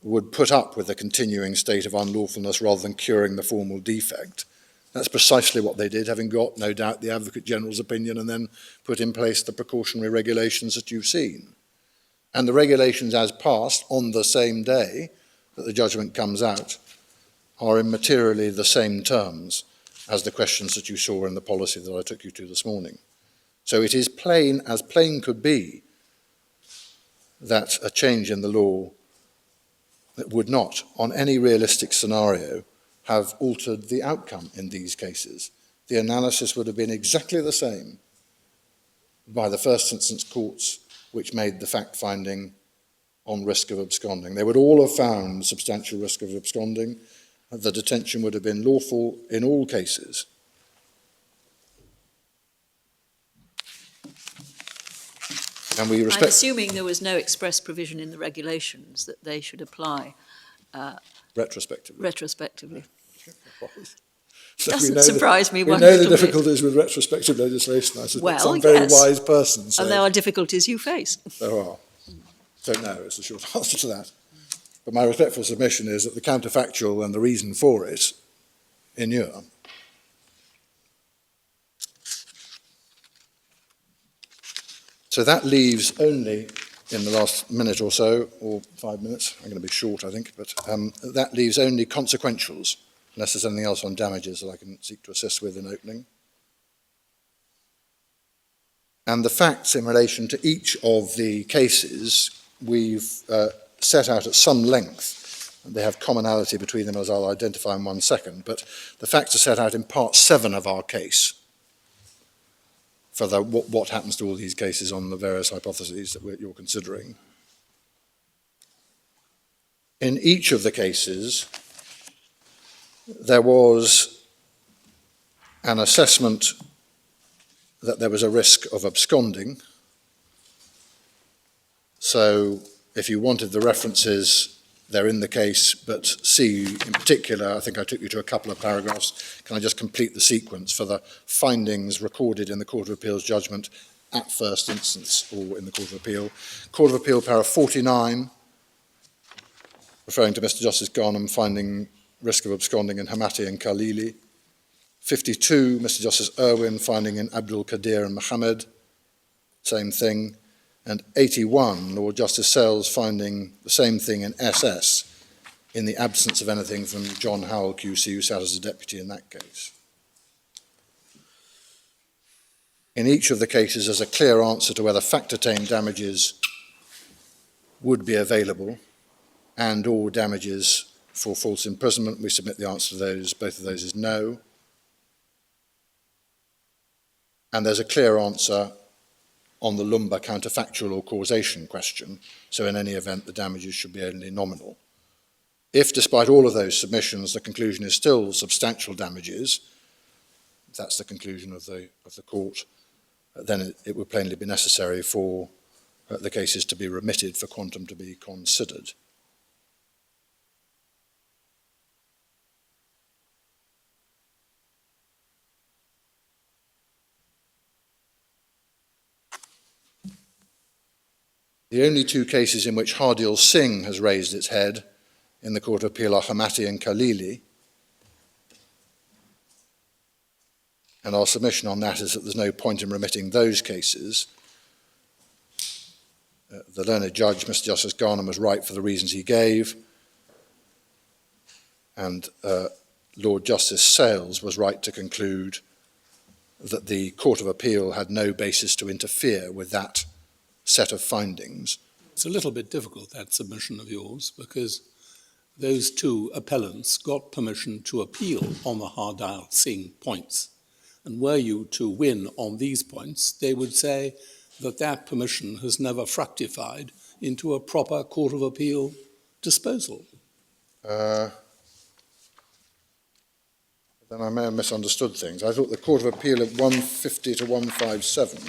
S2: would put up with the continuing state of unlawfulness rather than curing the formal defect. That's precisely what they did, having got, no doubt, the Advocate General's opinion and then put in place the precautionary regulations that you've seen. And the regulations as passed on the same day that the judgment comes out are in materially the same terms as the questions that you saw in the policy that I took you to this morning. So it is plain as plain could be that a change in the law that would not, on any realistic scenario, have altered the outcome in these cases. The analysis would have been exactly the same by the first instance courts which made the fact-finding on risk of absconding. They would all have found substantial risk of absconding. The detention would have been lawful in all cases. And we respect...
S1: I'm assuming there was no express provision in the regulations that they should apply retrospectively.
S2: So
S1: doesn't surprise me one
S2: little bit.
S1: We know
S2: the difficulties with retrospective legislation. I said,
S1: well,
S2: some very
S1: yes.
S2: wise person said.
S1: And there are difficulties you face.
S2: There are. So no, it's the short answer to that. But my respectful submission is that the counterfactual and the reason for it inure. So that leaves only, in the last minute or so, or 5 minutes, I'm going to be short, I think, but that leaves only consequentials, unless there's anything else on damages that I can seek to assist with in opening. And the facts in relation to each of the cases we've set out at some length. They have commonality between them, as I'll identify in 1 second, but the facts are set out in part 7 of our case for what happens to all these cases on the various hypotheses that you're considering. In each of the cases, there was an assessment that there was a risk of absconding. So if you wanted the references, they're in the case, but C in particular, I think I took you to a couple of paragraphs. Can I just complete the sequence for the findings recorded in the Court of Appeal's judgment at first instance or in the Court of Appeal? Court of Appeal, paragraph 49, referring to Mr. Justice Garnham finding risk of absconding in Hemmati and Khalili. 52, Mr. Justice Irwin finding in Abdul Qadir and Mohammed, same thing. And 81, Lord Justice Sells finding the same thing in SS in the absence of anything from John Howell QC, who sat as a deputy in that case. In each of the cases, there's a clear answer to whether fact-attained damages would be available and or damages for false imprisonment. We submit the answer to those. Both of those is no. And there's a clear answer on the Lumba counterfactual or causation question, so in any event the damages should be only nominal. If, despite all of those submissions, the conclusion is still substantial damages, if that's the conclusion of the court, then it would plainly be necessary for the case is to be remitted for quantum to be considered. The only two cases in which Hardil Singh has raised its head in the Court of Appeal are Hemmati and Khalili. And our submission on that is that there's no point in remitting those cases. The learned judge, Mr. Justice Garnham, was right for the reasons he gave, and Lord Justice Sales was right to conclude that the Court of Appeal had no basis to interfere with that set of findings.
S3: It's a little bit difficult, that submission of yours, because those two appellants got permission to appeal on the Hardil Singh points. And were you to win on these points, they would say that that permission has never fructified into a proper Court of Appeal disposal.
S2: Then I may have misunderstood things. I thought the Court of Appeal at 150 to 157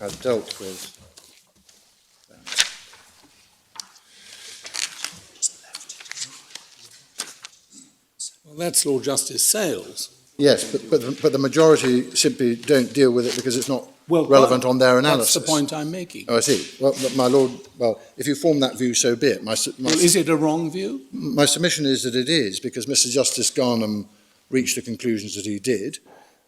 S2: had dealt with that.
S3: Well, that's Lord Justice Sales.
S2: Yes, but the majority simply don't deal with it because it's not relevant on their analysis.
S3: That's the point I'm making.
S2: Oh, I see. Well, my lord, if you form that view, so be it.
S3: Is it a wrong view?
S2: My submission is that it is, because Mr. Justice Garnham reached the conclusions that he did,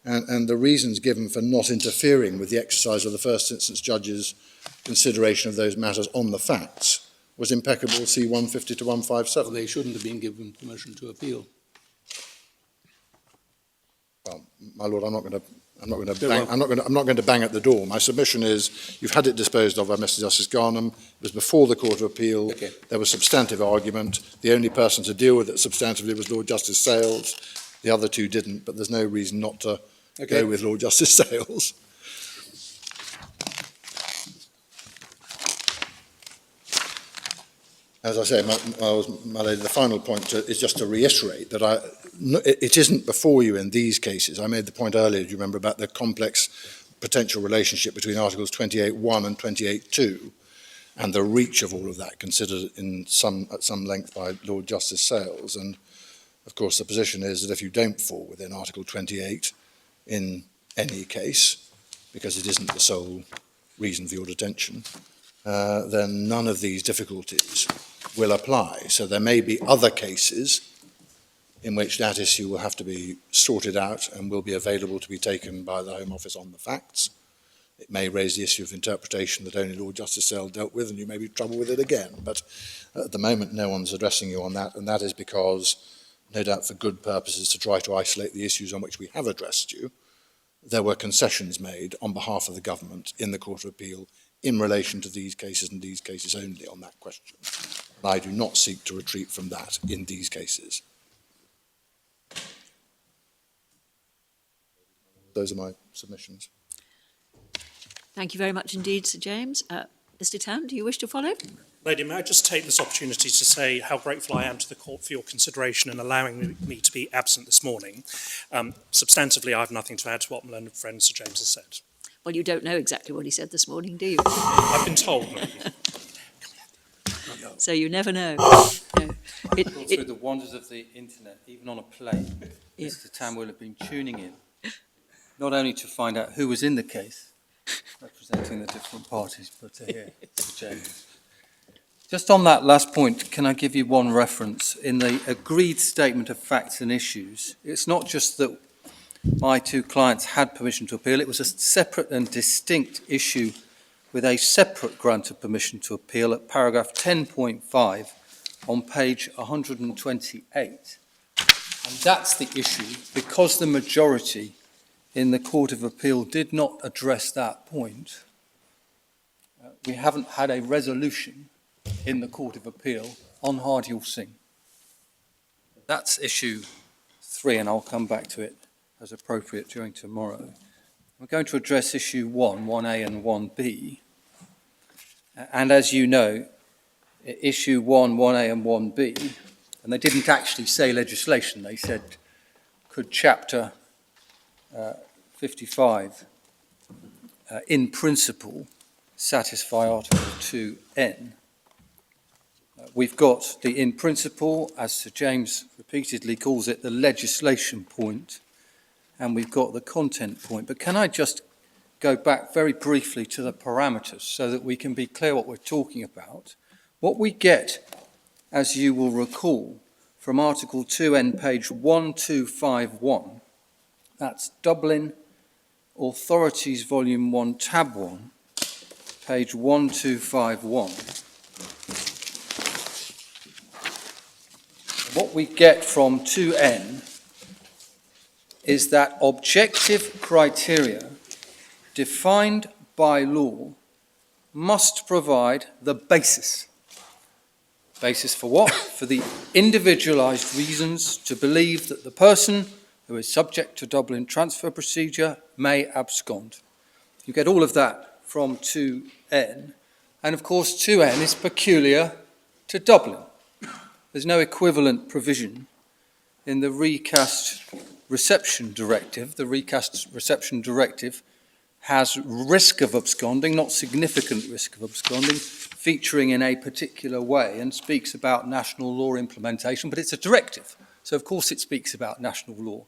S2: and the reasons given for not interfering with the exercise of the first instance judge's consideration of those matters on the facts was impeccable. C 150 to 157.
S3: Well, they shouldn't have been given permission to appeal.
S2: Well, my lord, I'm not going to bang at the door. My submission is you've had it disposed of by Mr. Justice Garnham. It was before the Court of Appeal.
S3: Okay.
S2: There was substantive argument. The only person to deal with it substantively was Lord Justice Sales. The other two didn't, but there's no reason not to go with Lord Justice Sales. As I say, my lady, the final point is just to reiterate that it isn't before you in these cases. I made the point earlier, do you remember, about the complex potential relationship between Articles 28.1 and 28.2 and the reach of all of that considered at some length by Lord Justice Sales. And, of course, the position is that if you don't fall within Article 28 in any case, because it isn't the sole reason for your detention, then none of these difficulties will apply. So there may be other cases in which that issue will have to be sorted out and will be available to be taken by the Home Office on the facts. It may raise the issue of interpretation that only Lord Justice Sale dealt with, and you may be in trouble with it again. But at the moment, no one's addressing you on that, and that is because, no doubt for good purposes, to try to isolate the issues on which we have addressed you, there were concessions made on behalf of the government in the Court of Appeal in relation to these cases and these cases only on that question. And I do not seek to retreat from that in these cases. Those are my submissions.
S1: Thank you very much indeed, Sir James. Mr. Town, do you wish to follow?
S6: Lady, may I just take this opportunity to say how grateful I am to the Court for your consideration in allowing me to be absent this morning. Substantively, I have nothing to add to what my learned friend Sir James has said.
S1: Well, you don't know exactly what he said this morning, do you?
S6: I've been told.
S1: So you never know. No.
S7: Through the wonders of the internet, even on a plane,
S1: Yeah.
S7: Mr. Tam will have been tuning in, not only to find out who was in the case, representing the different parties, but to hear Sir James. Just on that last point, can I give you one reference? In the agreed statement of facts and issues, it's not just that my two clients had permission to appeal, it was a separate and distinct issue with a separate grant of permission to appeal at paragraph 10.5 on page 128. And that's the issue, because the majority in the Court of Appeal did not address that point. We haven't had a resolution in the Court of Appeal on Hardil Singh. That's issue 3, and I'll come back to it as appropriate during tomorrow. We're going to address issue 1, 1A and 1B. And as you know, issue 1, 1A and 1B, and they didn't actually say legislation, they said, could chapter 55 in principle, satisfy Article 2N. We've got the in principle, as Sir James repeatedly calls it, the legislation point, and we've got the content point. But can I just go back very briefly to the parameters so that we can be clear what we're talking about? What we get, as you will recall, from Article 2N, page 1251, that's Dublin Authorities, Volume 1, Tab 1, page 1251. What we get from 2N is that objective criteria defined by law must provide the basis. Basis for what? For the individualised reasons to believe that the person who is subject to Dublin transfer procedure may abscond. You get all of that from 2N, and of course 2N is peculiar to Dublin. There's no equivalent provision in the recast reception directive. The recast reception directive has risk of absconding, not significant risk of absconding, featuring in a particular way, and speaks about national law implementation, but it's a directive, so of course it speaks about national law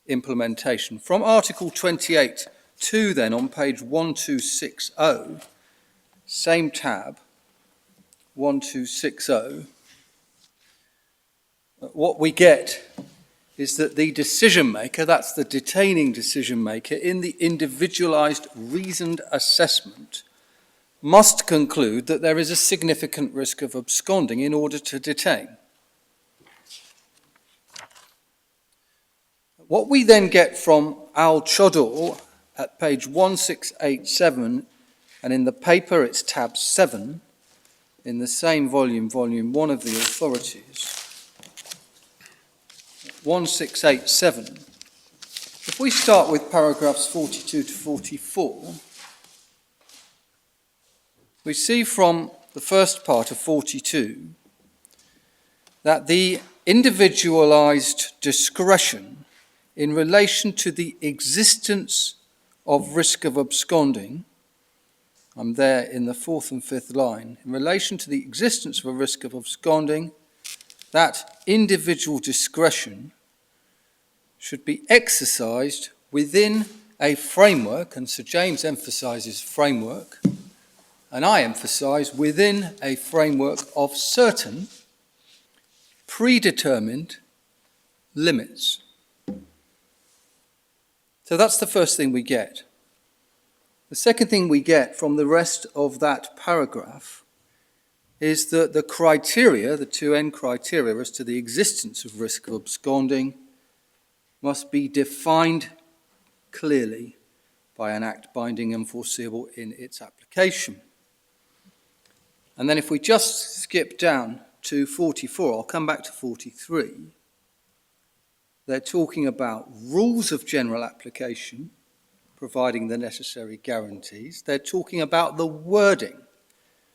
S7: implementation. From Article 28(2 then, on page 1260, same tab, 1260, what we get is that the decision maker, that's the detaining decision maker, in the individualised reasoned assessment, must conclude that there is a significant risk of absconding in order to detain. What we then get from Al-Chodor at page 1687, and in the paper it's tab 7, in the same volume, volume 1 of the authorities, 1687. If we start with paragraphs 42 to 44, we see from the first part of 42 that the individualised discretion in relation to the existence of risk of absconding, I'm there in the 4th and 5th line, in relation to the existence of a risk of absconding, that individual discretion should be exercised within a framework, and Sir James emphasises framework, and I emphasise within a framework of certain predetermined limits. So that's the first thing we get. The second thing we get from the rest of that paragraph is that the criteria, the 2N criteria as to the existence of risk of absconding, must be defined clearly by an act binding and foreseeable in its application. And then if we just skip down to 44, I'll come back to 43, they're talking about rules of general application, providing the necessary guarantees. They're talking about the wording,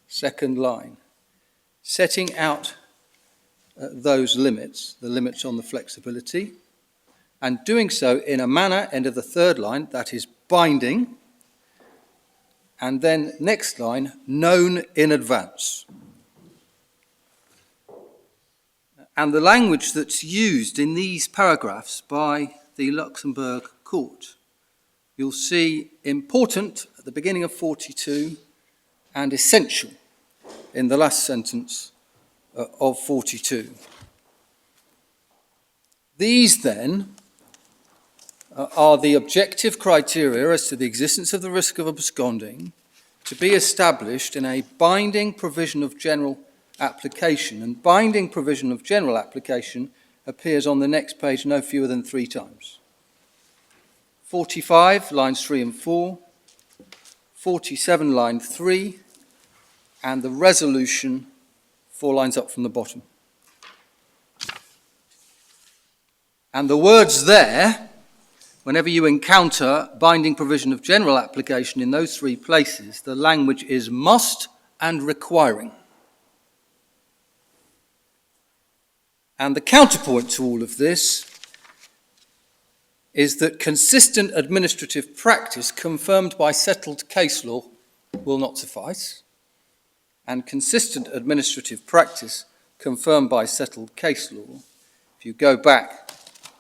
S7: second line, setting out those limits, the limits on the flexibility, and doing so in a manner, end of the third line, that is binding, and then next line, known in advance. And the language that's used in these paragraphs by the Luxembourg Court, you'll see important at the beginning of 42 and essential in the last sentence of 42. These then are the objective criteria as to the existence of the risk of absconding to be established in a binding provision of general application. And binding provision of general application appears on the next page no fewer than 3 times. 45, lines 3 and 4, 47, line 3, and the resolution 4 lines up from the bottom. And the words there, whenever you encounter binding provision of general application in those 3 places, the language is must and requiring. And the counterpoint to all of this is that consistent administrative practice confirmed by settled case law will not suffice, and consistent administrative practice confirmed by settled case law, if you go back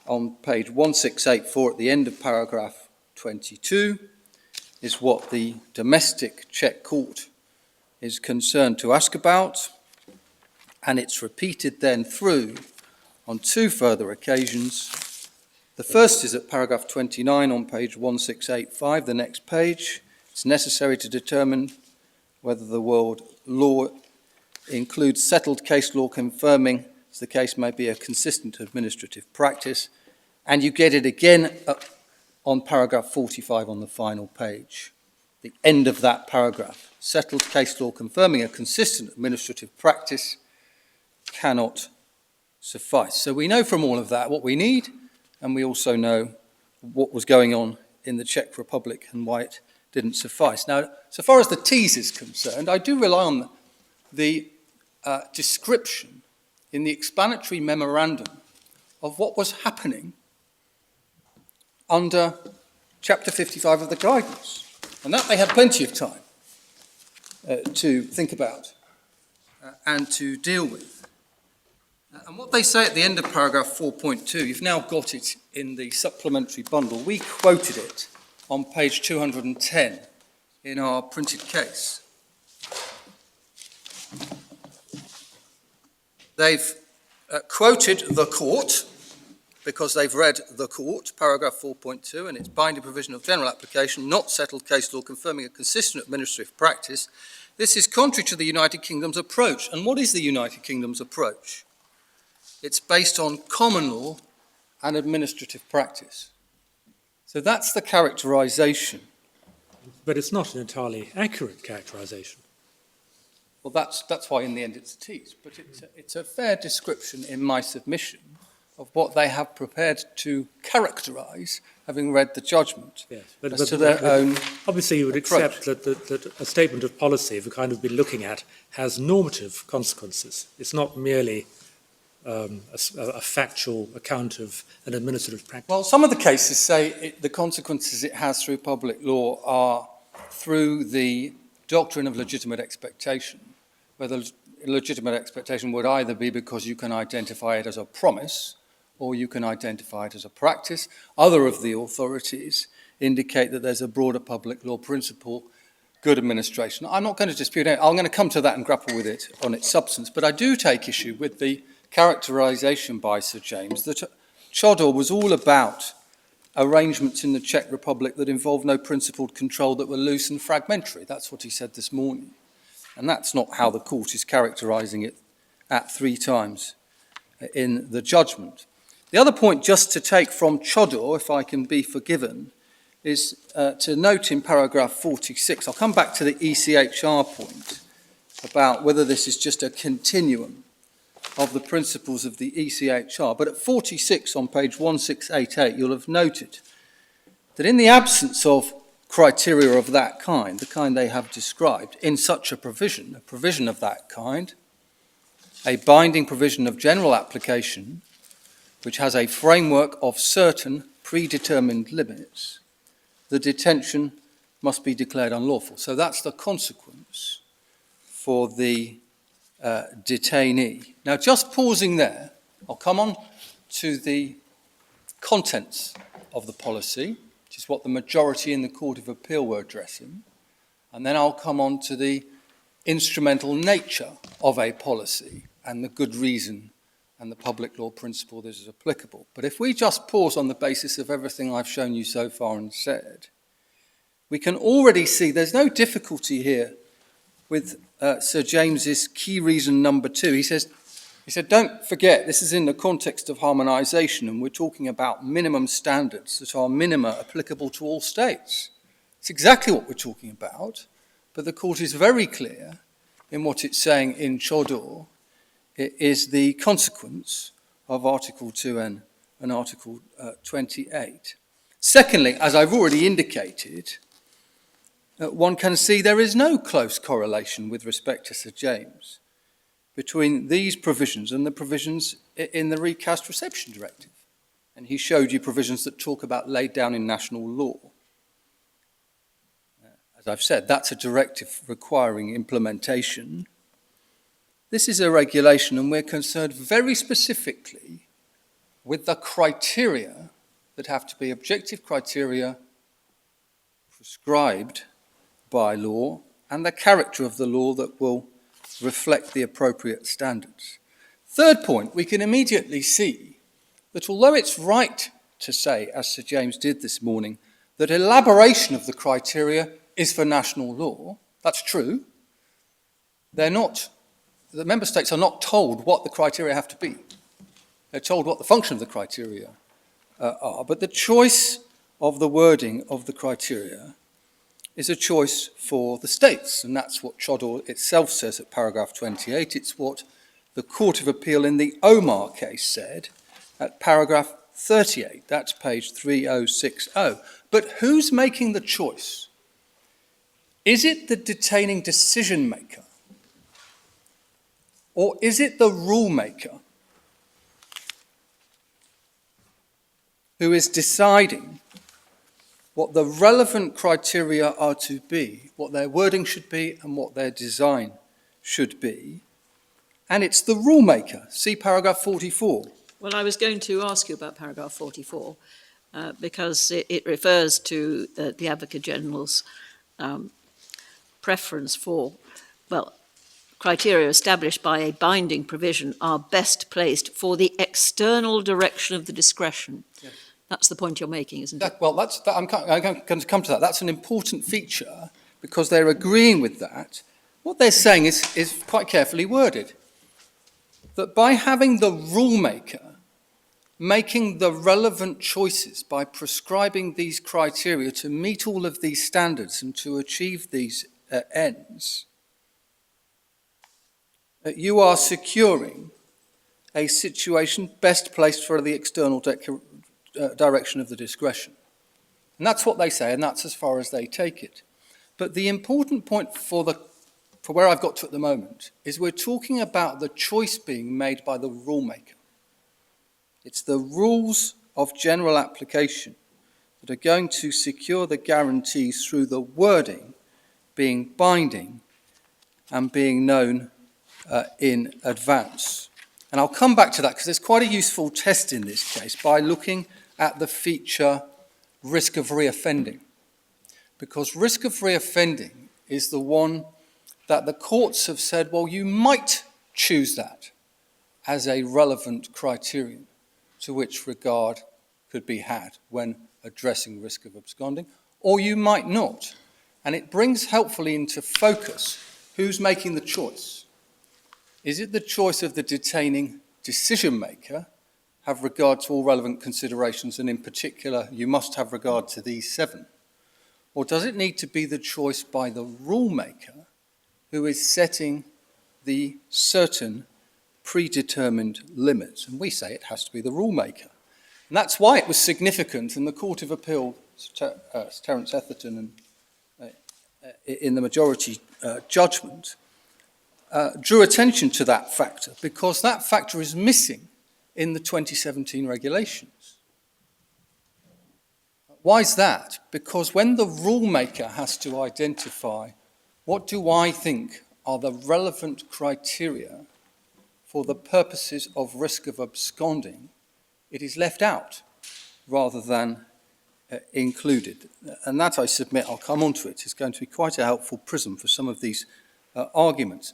S7: on page 1684 at the end of paragraph 22, is what the domestic Czech court is concerned to ask about, and it's repeated then through on two further occasions. The first is at paragraph 29 on page 1685, the next page. It's necessary to determine whether the word law includes settled case law confirming, as the case may be, a consistent administrative practice. And you get it again on paragraph 45 on the final page, the end of that paragraph. Settled case law confirming a consistent administrative practice cannot suffice. So we know from all of that what we need, and we also know what was going on in the Czech Republic and why it didn't suffice. Now, so far as the T's is concerned, I do rely on the description in the explanatory memorandum of what was happening under Chapter 55 of the guidance. And that they had plenty of time to think about and to deal with. And what they say at the end of paragraph 4.2, you've now got it in the supplementary bundle. We quoted it on page 210 in our printed case. They've quoted the court, because they've read the court, paragraph 4.2, and its binding provision of general application, not settled case law confirming a consistent administrative practice. This is contrary to the United Kingdom's approach. And what is the United Kingdom's approach? It's based on common law and administrative practice. So that's the characterization.
S5: But it's not an entirely accurate characterization.
S7: Well, that's why in the end it's a tease. But it's a fair description in my submission of what they have prepared to characterize, having read the judgment,
S5: yes,
S7: but to their own
S5: obviously you would
S7: approach.
S5: accept that a statement of policy, of the kind we've been looking at, has normative consequences. It's not merely a factual account of an administrative practice.
S7: Well, some of the cases say the consequences it has through public law are through the doctrine of legitimate expectation, where the legitimate expectation would either be because you can identify it as a promise or you can identify it as a practice. Other of the authorities indicate that there's a broader public law principle, good administration. I'm not going to dispute it. I'm going to come to that and grapple with it on its substance, but I do take issue with the characterization by Sir James that Chodor was all about arrangements in the Czech Republic that involved no principled control, that were loose and fragmentary. That's what he said this morning. And that's not how the court is characterizing it at 3 times in the judgment. The other point just to take from Chodor, if I can be forgiven, is to note in paragraph 46, I'll come back to the ECHR point about whether this is just a continuum of the principles of the ECHR. But at 46 on page 1688, you'll have noted that in the absence of criteria of that kind, the kind they have described, in such a provision of that kind, a binding provision of general application, which has a framework of certain predetermined limits, the detention must be declared unlawful. So that's the consequence for the detainee. Now, just pausing there, I'll come on to the contents of the policy, which is what the majority in the Court of Appeal were addressing, and then I'll come on to the instrumental nature of a policy and the good reason and the public law principle that is applicable. But if we just pause on the basis of everything I've shown you so far and said, we can already see there's no difficulty here with Sir James's key reason number 2. He said, don't forget, this is in the context of harmonisation, and we're talking about minimum standards that are minima applicable to all states. It's exactly what we're talking about, but the court is very clear in what it's saying in Chodor. It is the consequence of Article 2 and Article 28. Secondly, as I've already indicated, one can see there is no close correlation with respect to Sir James between these provisions and the provisions in the recast reception directive. and he showed you provisions that talk about laid down in national law. As I've said, that's a directive requiring implementation. This is a regulation, and we're concerned very specifically with the criteria that have to be objective criteria prescribed by law and the character of the law that will reflect the appropriate standards. Third point, we can immediately see that although it's right to say, as Sir James did this morning, that elaboration of the criteria is for national law, that's true. The member states are not told what the criteria have to be. They're told what the function of the criteria are, but the choice of the wording of the criteria is a choice for the states, and that's what Chodor itself says at paragraph 28. It's what the Court of Appeal in the Omar case said at paragraph 38. That's page 3060. But who's making the choice? Is it the detaining decision maker? Or is it the rule maker who is deciding what the relevant criteria are to be, what their wording should be and what their design should be? And it's the rule maker. See paragraph 44.
S1: Well, I was going to ask you about paragraph 44 because it refers to the Advocate General's preference for, well, criteria established by a binding provision are best placed for the external direction of the discretion. Yes. That's the point you're making, isn't it?
S7: Well, I'm going to come to that. That's an important feature because they're agreeing with that. What they're saying is quite carefully worded, that by having the rule maker making the relevant choices by prescribing these criteria to meet all of these standards and to achieve these ends, you are securing a situation best placed for the external direction of the discretion. And that's what they say, and that's as far as they take it. But the important point for where I've got to at the moment is we're talking about the choice being made by the rule maker. It's the rules of general application that are going to secure the guarantees through the wording being binding and being known in advance. And I'll come back to that because there's quite a useful test in this case by looking at the feature risk of reoffending. Because risk of reoffending is the one that the courts have said, well, you might choose that as a relevant criterion to which regard could be had when addressing risk of absconding, or you might not. And it brings helpfully into focus who's making the choice. Is it the choice of the detaining decision maker, have regard to all relevant considerations, and in particular, you must have regard to these 7? Or does it need to be the choice by the rule maker who is setting the certain predetermined limits? And we say it has to be the rule maker. And that's why it was significant, and the Court of Appeal, Terence Etherton, and in the majority judgment, drew attention to that factor, because that factor is missing in the 2017 regulations. Why is that? Because when the rule maker has to identify what do I think are the relevant criteria for the purposes of risk of absconding, it is left out rather than included. And that, I submit, I'll come on to it, is going to be quite a helpful prism for some of these arguments.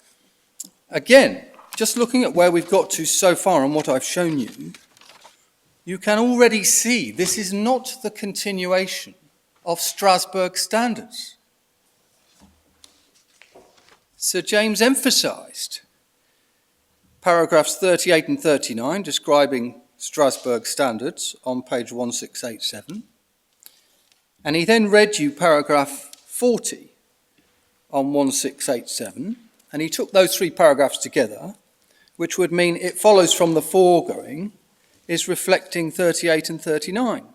S7: Again, just looking at where we've got to so far and what I've shown you, you can already see this is not the continuation of Strasbourg standards. Sir James emphasised paragraphs 38 and 39 describing Strasbourg standards on page 1687. And he then read you paragraph 40 on 1687. And he took those 3 paragraphs together, which would mean it follows from the foregoing is reflecting 38 and 39.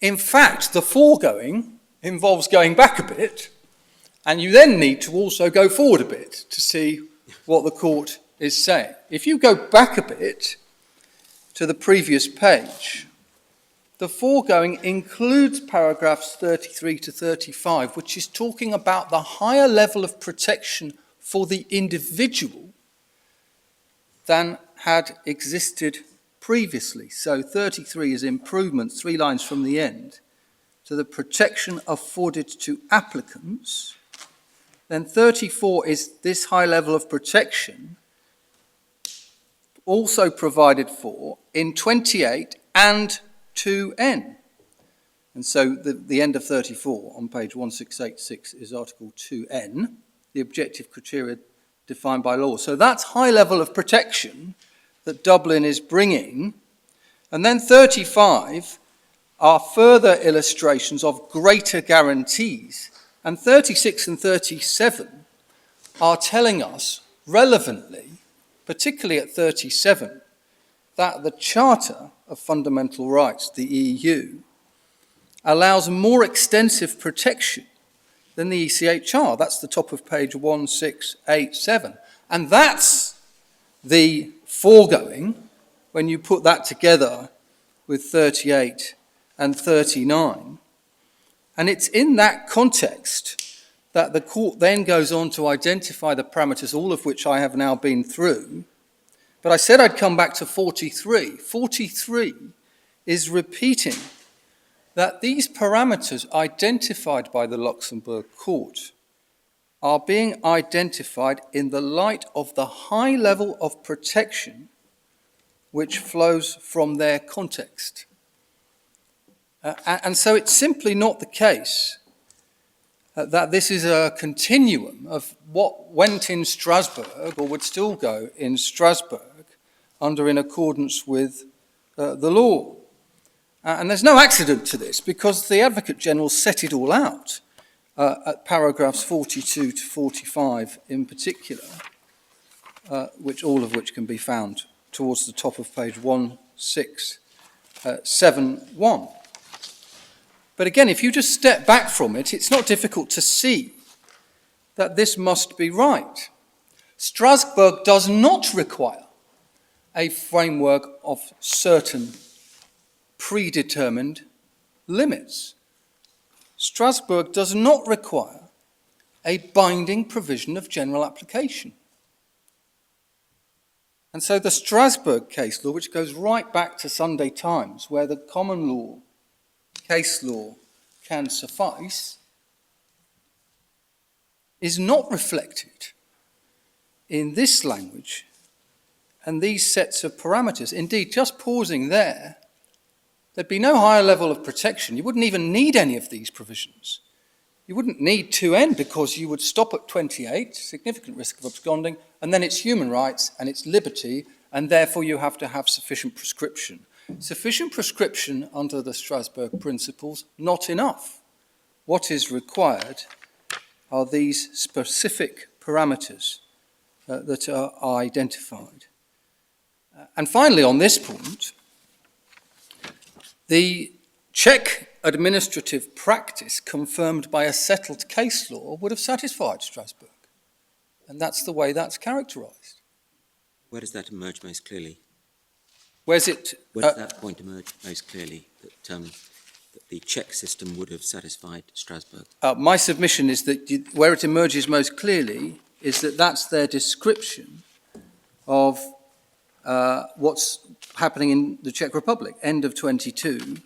S7: In fact, the foregoing involves going back a bit, and you then need to also go forward a bit to see what the court is saying. If you go back a bit to the previous page, the foregoing includes paragraphs 33 to 35, which is talking about the higher level of protection for the individual than had existed previously. So 33 is improvements, 3 lines from the end, to the protection afforded to applicants. Then 34 is this high level of protection also provided for in 28 and 2N. And so the end of 34 on page 1686 is Article 2N, the objective criteria defined by law. So that's high level of protection that Dublin is bringing. And then 35 are further illustrations of greater guarantees. And 36 and 37 are telling us relevantly, particularly at 37, that the Charter of Fundamental Rights, the EU, allows more extensive protection than the ECHR. That's the top of page 1687. And that's the foregoing, when you put that together with 38 and 39. And it's in that context that the court then goes on to identify the parameters, all of which I have now been through. But I said I'd come back to 43. 43 is repeating that these parameters identified by the Luxembourg court are being identified in the light of the high level of protection which flows from their context. And so it's simply not the case that this is a continuum of what went in Strasbourg or would still go in Strasbourg in accordance with the law. And there's no accident to this, because the Advocate General set it all out at paragraphs 42 to 45 in particular, all of which can be found towards the top of page 1671. But again, if you just step back from it, it's not difficult to see that this must be right. Strasbourg does not require a framework of certain predetermined limits. Strasbourg does not require a binding provision of general application. And so the Strasbourg case law, which goes right back to Sunday Times, where the common law case law can suffice, is not reflected in this language and these sets of parameters. Indeed, just pausing there, there'd be no higher level of protection. You wouldn't even need any of these provisions. You wouldn't need 2N, because you would stop at 28, significant risk of absconding, and then it's human rights and it's liberty, and therefore you have to have sufficient prescription. Sufficient prescription under the Strasbourg principles, not enough. What is required are these specific parameters that are identified. And finally, on this point, the Czech administrative practice confirmed by a settled case law would have satisfied Strasbourg. And that's the way that's characterised.
S8: Where does that emerge most clearly?
S7: Where does
S8: that point emerge most clearly, that the Czech system would have satisfied Strasbourg?
S7: My submission is that where it emerges most clearly is that that's their description of what's happening in the Czech Republic, end of 22.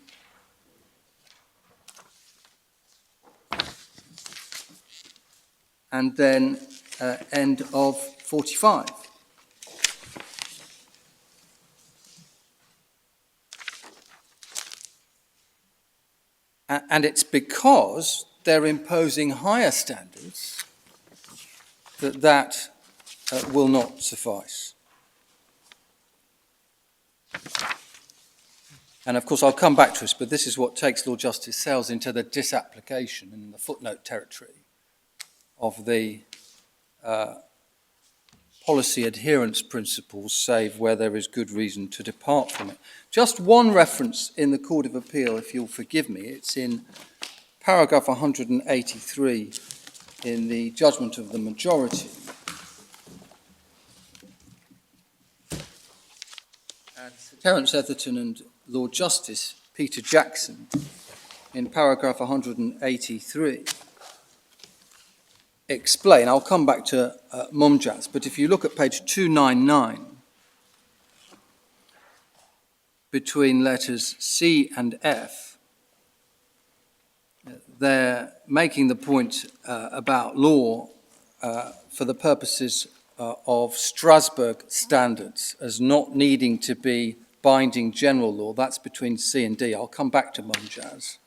S7: And then end of 45. And it's because they're imposing higher standards that will not suffice. And of course, I'll come back to this, but this is what takes Lord Justice Sales into the disapplication in the footnote territory of the policy adherence principles, save where there is good reason to depart from it. Just one reference in the Court of Appeal, if you'll forgive me. It's in paragraph 183 in the judgment of the majority. And Terence Etherton and Lord Justice Peter Jackson, in paragraph 183, explain, I'll come back to Mumjaz, but if you look at page 299, between letters C and F, they're making the point about law for the purposes of Strasbourg standards as not needing to be binding general law. That's between C and D. I'll come back to Mumjaz.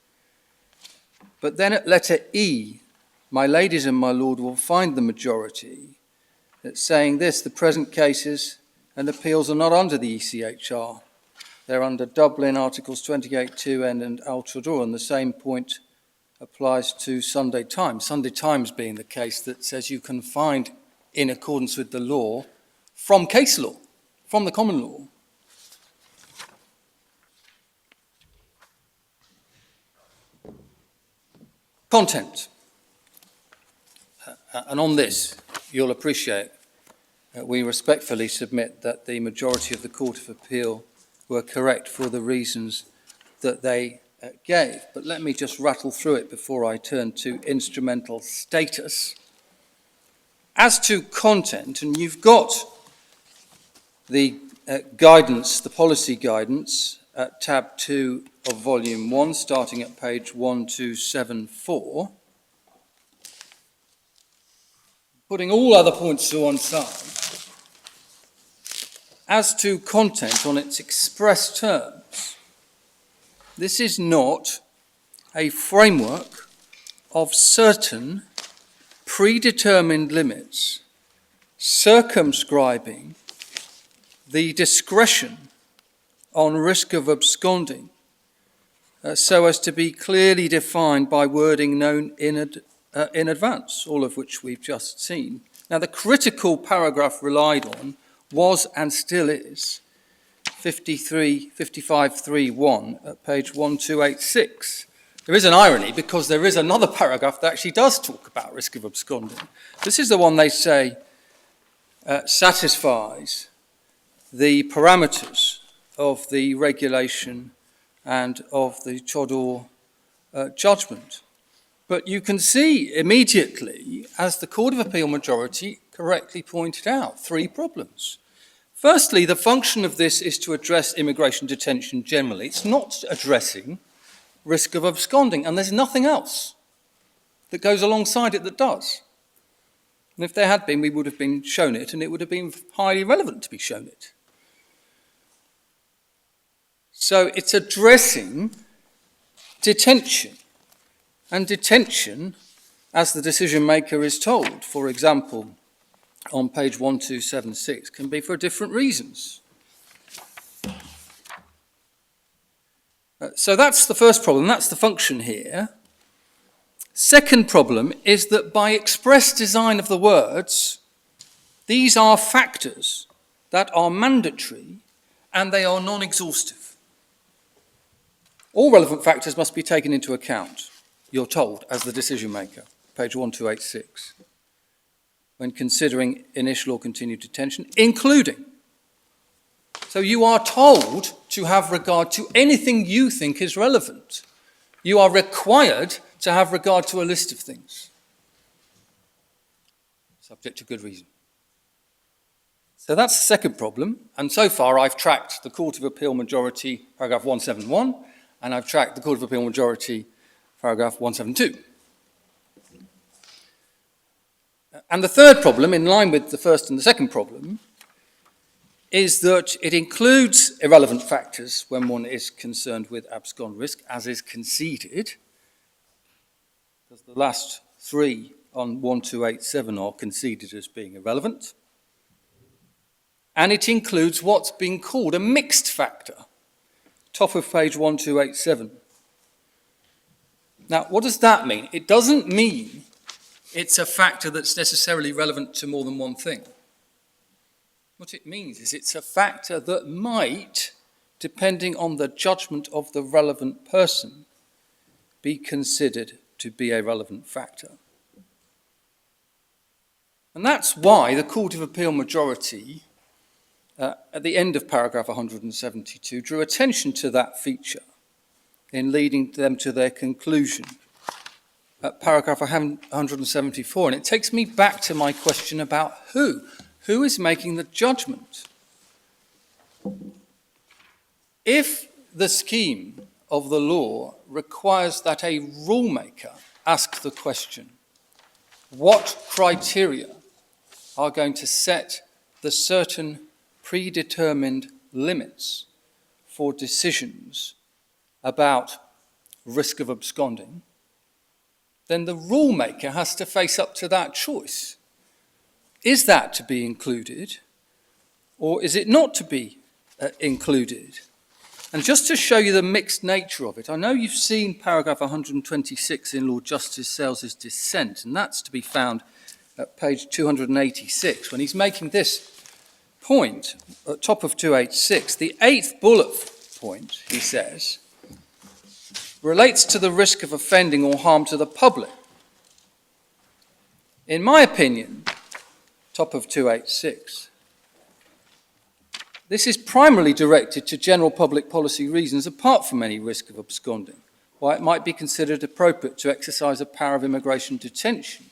S7: But then at letter E, my ladies and my lord will find the majority that's saying this: the present cases and appeals are not under the ECHR. They're under Dublin Articles 28.2n and Al-Trador, and the same point applies to Sunday Times. Sunday Times being the case that says you can find in accordance with the law from case law, from the common law. Content. And on this, you'll appreciate we respectfully submit that the majority of the Court of Appeal were correct for the reasons that they gave. But let me just rattle through it before I turn to instrumental status. As to content, and you've got the guidance, the policy guidance, at tab 2 of volume 1, starting at page 1274. Putting all other points to one side, as to content on its express terms, this is not a framework of certain predetermined limits circumscribing the discretion on risk of absconding so as to be clearly defined by wording known in advance, all of which we've just seen. Now, the critical paragraph relied on was and still is 55.3.1 at page 1286. There is an irony because there is another paragraph that actually does talk about risk of absconding. This is the one they say satisfies the parameters of the regulation and of the Chodor judgment. But you can see immediately, as the Court of Appeal majority correctly pointed out, three problems. Firstly, the function of this is to address immigration detention generally. It's not addressing risk of absconding, and there's nothing else that goes alongside it that does. And if there had been, we would have been shown it, and it would have been highly relevant to be shown it. So it's addressing detention. And detention, as the decision maker is told, for example, on page 1276, can be for different reasons. So that's the first problem, that's the function here. Second problem is that by express design of the words, these are factors that are mandatory and they are non-exhaustive. All relevant factors must be taken into account, you're told, as the decision maker, page 1286, when considering initial or continued detention, including. So you are told to have regard to anything you think is relevant. You are required to have regard to a list of things, subject to good reason. So that's the second problem, and so far I've tracked the Court of Appeal majority, paragraph 171, and I've tracked the Court of Appeal majority, paragraph 172. And the third problem, in line with the first and the second problem, is that it includes irrelevant factors when one is concerned with abscond risk, as is conceded, because the last three on 1287 are conceded as being irrelevant. And it includes what's being called a mixed factor, top of page 1287. Now, what does that mean? It doesn't mean it's a factor that's necessarily relevant to more than one thing. What it means is it's a factor that might, depending on the judgment of the relevant person, be considered to be a relevant factor. And that's why the Court of Appeal majority at the end of paragraph 172, drew attention to that feature in leading them to their conclusion at paragraph 174. And it takes me back to my question about who. Who is making the judgment? If the scheme of the law requires that a rulemaker ask the question, what criteria are going to set the certain predetermined limits for decisions about risk of absconding, then the rulemaker has to face up to that choice. Is that to be included, or is it not to be included? And just to show you the mixed nature of it, I know you've seen paragraph 126 in Lord Justice Sales's dissent, and that's to be found at page 286, when he's making this point at top of 286. The 8th bullet point, he says, relates to the risk of offending or harm to the public. In my opinion, top of 286, this is primarily directed to general public policy reasons apart from any risk of absconding, why it might be considered appropriate to exercise a power of immigration detention.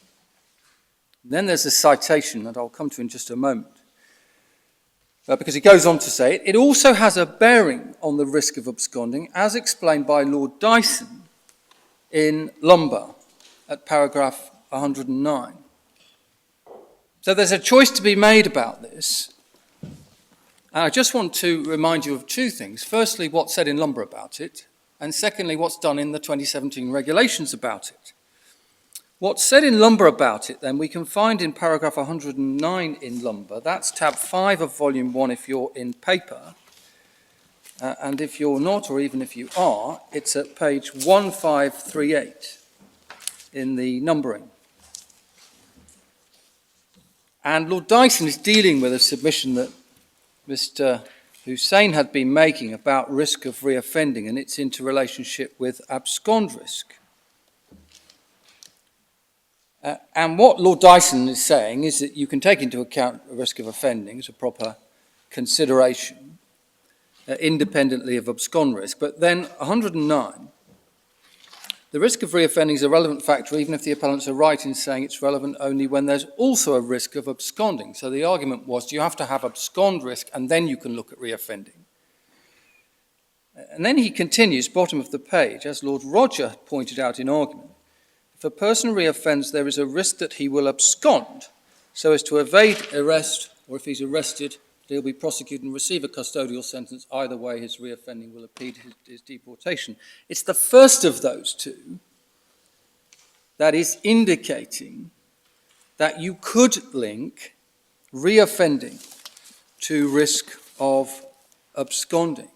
S7: Then there's a citation that I'll come to in just a moment, because he goes on to say it also has a bearing on the risk of absconding, as explained by Lord Dyson in Lumber at paragraph 109. So there's a choice to be made about this. And I just want to remind you of two things. Firstly, what's said in Lumber about it, and secondly, what's done in the 2017 regulations about it. What's said in Lumber about it, then, we can find in paragraph 109 in Lumber. That's tab 5 of volume 1 if you're in paper. And if you're not, or even if you are, it's at page 1538 in the numbering. And Lord Dyson is dealing with a submission that Mr. Hussain had been making about risk of reoffending and its interrelationship with abscond risk. And what Lord Dyson is saying is that you can take into account the risk of offending as a proper consideration, independently of abscond risk. But then 109, the risk of reoffending is a relevant factor even if the appellants are right in saying it's relevant only when there's also a risk of absconding. So the argument was, do you have to have abscond risk and then you can look at reoffending? And then he continues, bottom of the page, as Lord Roger pointed out in argument, if a person reoffends, there is a risk that he will abscond so as to evade arrest, or if he's arrested, he'll be prosecuted and receive a custodial sentence. Either way, his reoffending will impede his deportation. It's the first of those two that is indicating that you could link reoffending to risk of absconding.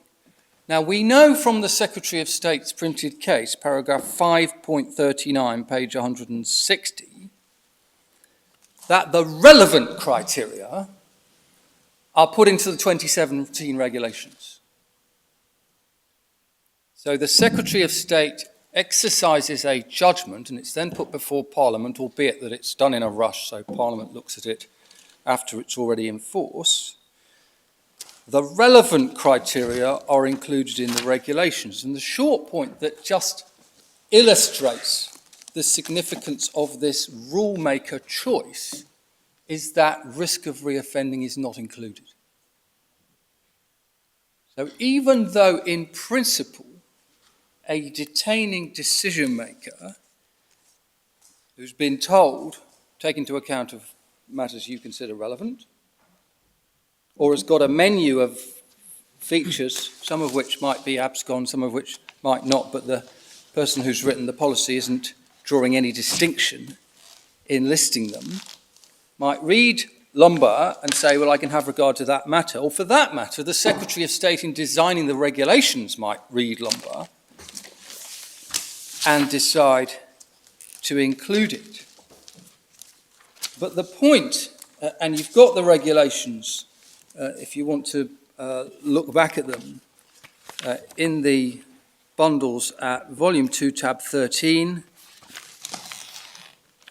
S7: Now, we know from the Secretary of State's printed case, paragraph 5.39, page 160, that the relevant criteria are put into the 2017 regulations. So the Secretary of State exercises a judgment, and it's then put before Parliament, albeit that it's done in a rush, so Parliament looks at it after it's already in force. The relevant criteria are included in the regulations. And the short point that just illustrates the significance of this rulemaker choice is that risk of reoffending is not included. So even though in principle a detaining decision maker who's been told, take into account of matters you consider relevant, or has got a menu of features, some of which might be abscond, some of which might not, but the person who's written the policy isn't drawing any distinction in listing them, might read Lumber and say, well, I can have regard to that matter. Or for that matter, the Secretary of State in designing the regulations might read Lumber and decide to include it. But the point, and you've got the regulations, if you want to look back at them, in the bundles at volume 2, tab 13,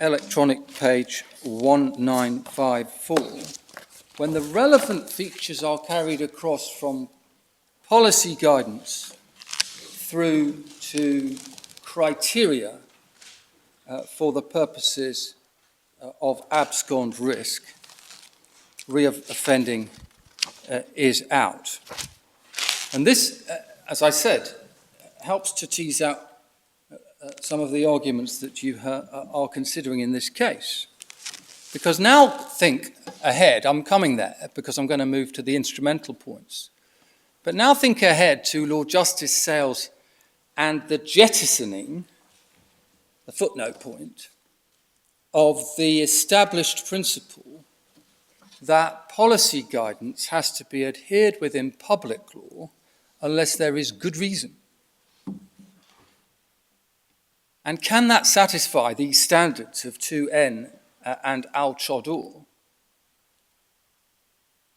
S7: electronic page 1954, when the relevant features are carried across from policy guidance through to criteria for the purposes of abscond risk, reoffending is out. And this, as I said, helps to tease out some of the arguments that you are considering in this case. Because now think ahead, I'm coming there because I'm going to move to the instrumental points. But now think ahead to Lord Justice Sales and the jettisoning, the footnote point, of the established principle that policy guidance has to be adhered within public law unless there is good reason. And can that satisfy these standards of 2N and al-Chador?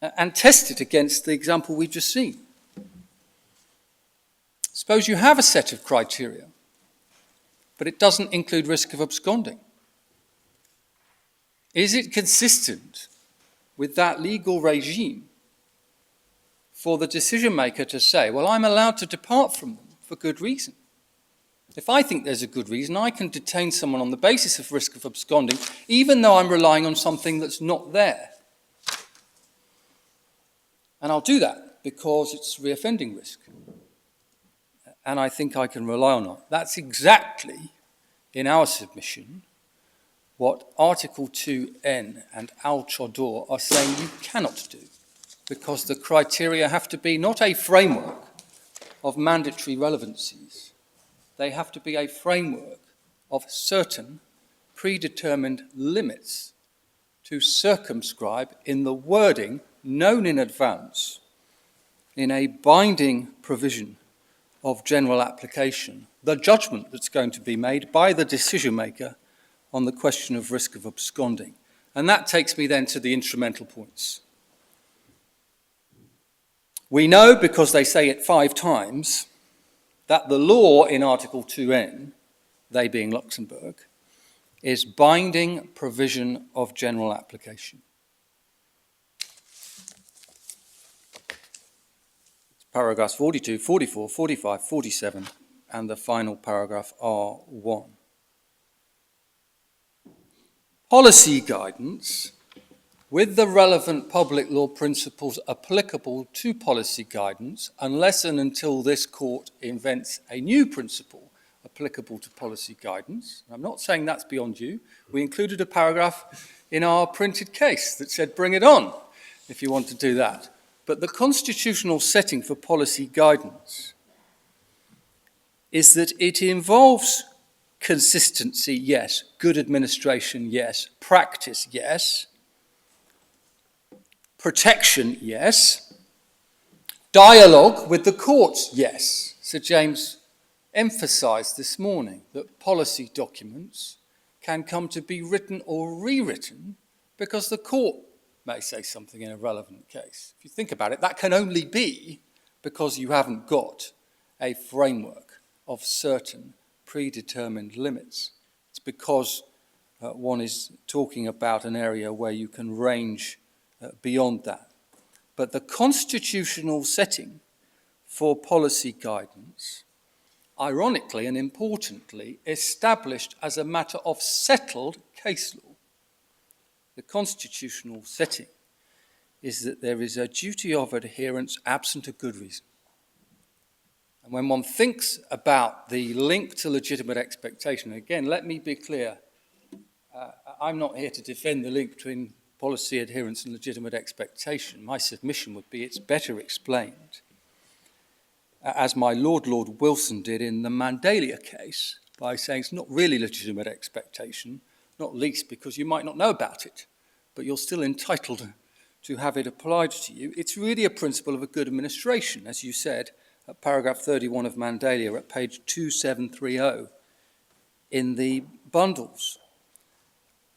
S7: And test it against the example we've just seen. Suppose you have a set of criteria, but it doesn't include risk of absconding. Is it consistent with that legal regime for the decision maker to say, well, I'm allowed to depart from them for good reason? If I think there's a good reason, I can detain someone on the basis of risk of absconding, even though I'm relying on something that's not there. And I'll do that because it's reoffending risk. And I think I can rely on it. That's exactly, in our submission, what Article 2N and al-Chador are saying you cannot do, because the criteria have to be not a framework of mandatory relevancies. They have to be a framework of certain predetermined limits to circumscribe in the wording known in advance in a binding provision of general application, the judgment that's going to be made by the decision maker on the question of risk of absconding. And that takes me then to the instrumental points. We know, because they say it 5 times, that the law in Article 2N, they being Luxembourg, is binding provision of general application. It's paragraphs 42, 44, 45, 47, and the final paragraph R1. Policy guidance, with the relevant public law principles applicable to policy guidance, unless and until this court invents a new principle applicable to policy guidance. I'm not saying that's beyond you. We included a paragraph in our printed case that said, bring it on, if you want to do that. But the constitutional setting for policy guidance is that it involves consistency, yes. Good administration, yes. Practice, yes. Protection, yes. Dialogue with the courts, yes. Sir James emphasised this morning that policy documents can come to be written or rewritten because the court may say something in a relevant case. If you think about it, that can only be because you haven't got a framework of certain predetermined limits. It's because one is talking about an area where you can range beyond that. But the constitutional setting for policy guidance, ironically and importantly, established as a matter of settled case law. The constitutional setting is that there is a duty of adherence absent a good reason. And when one thinks about the link to legitimate expectation, again, let me be clear, I'm not here to defend the link between policy adherence and legitimate expectation. My submission would be it's better explained, as my Lord Wilson did in the Mandalia case, by saying it's not really legitimate expectation, not least because you might not know about it, but you're still entitled to have it applied to you. It's really a principle of a good administration, as you said, at paragraph 31 of Mandalia at page 2730 in the bundles.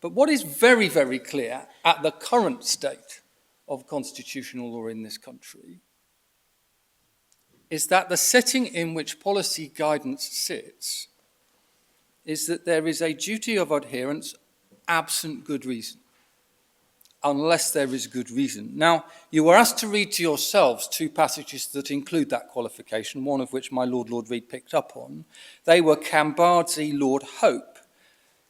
S7: But what is very, very clear at the current state of constitutional law in this country is that the setting in which policy guidance sits is that there is a duty of adherence absent good reason. unless there is good reason. Now, you were asked to read to yourselves two passages that include that qualification, one of which my Lord Reid picked up on. They were Cambardsy, Lord Hope.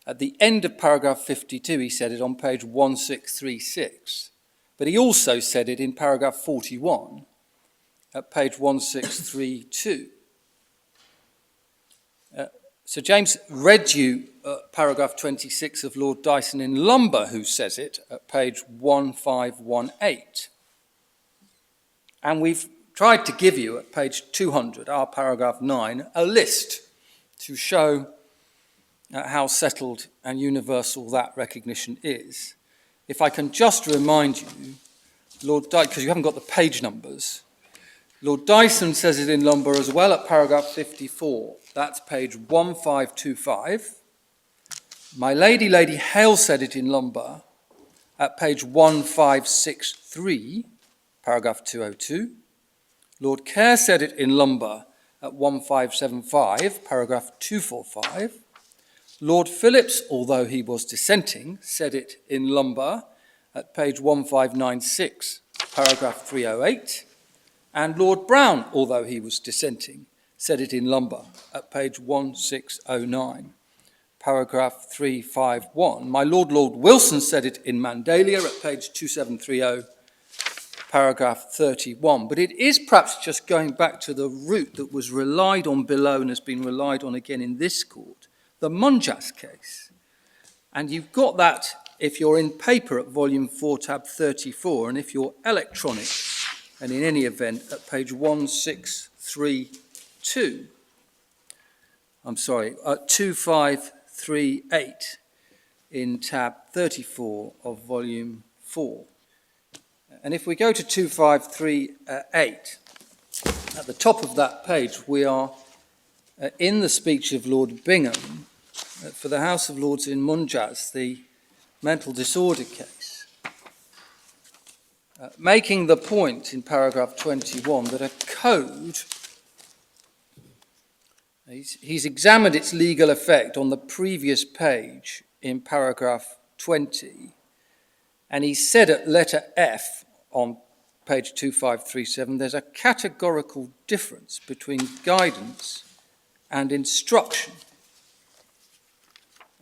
S7: At the end of paragraph 52, he said it on page 1636. But he also said it in paragraph 41 at page 1632. Sir James read you paragraph 26 of Lord Dyson in Lumber, who says it at page 1518. And we've tried to give you at page 200, our paragraph 9, a list to show how settled and universal that recognition is. If I can just remind you, because you haven't got the page numbers, Lord Dyson says it in Lumber as well at paragraph 54. That's page 1525. My Lady Hale said it in Lumber at page 1563, paragraph 202. Lord Kerr said it in Lumber at 1575, paragraph 245. Lord Phillips, although he was dissenting, said it in Lumber at page 1596, paragraph 308. And Lord Brown, although he was dissenting, said it in Lumber at page 1609, paragraph 351. My Lord Wilson said it in Mandalia at page 2730, paragraph 31. But it is perhaps just going back to the route that was relied on below and has been relied on again in this court, the Munjas case. And you've got that if you're in paper at volume 4, tab 34, and if you're electronic, and in any event, at page 1632, 2538 in tab 34 of volume 4. And if we go to 2538, at the top of that page, we are in the speech of Lord Bingham for the House of Lords in Munjas, the mental disorder case. Making the point in paragraph 21 that a code, he's examined its legal effect on the previous page in paragraph 20, and he said at letter F on page 2537, there's a categorical difference between guidance and instruction.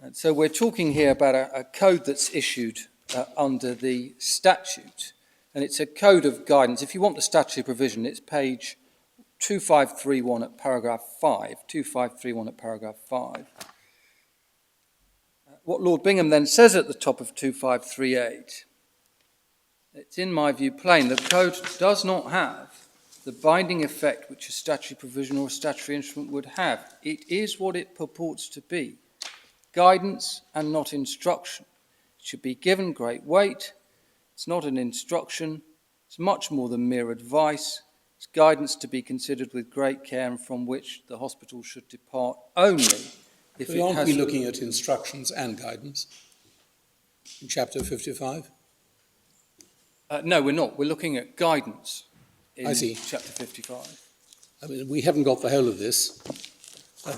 S7: And so we're talking here about a code that's issued under the statute. And it's a code of guidance. If you want the statutory provision, it's page 2531 at paragraph 5. 2531 at paragraph 5. What Lord Bingham then says at the top of 2538, it's in my view plain, the code does not have the binding effect which a statutory provision or a statutory instrument would have. It is what it purports to be, guidance and not instruction. It should be given great weight. It's not an instruction, it's much more than mere advice. It's guidance to be considered with great care and from which the hospital should depart only if it
S3: aren't
S7: has...
S3: we looking at instructions and guidance in chapter 55?
S7: No, we're not. We're looking at guidance in
S3: I see.
S7: chapter 55.
S3: I mean, we haven't got the whole of this,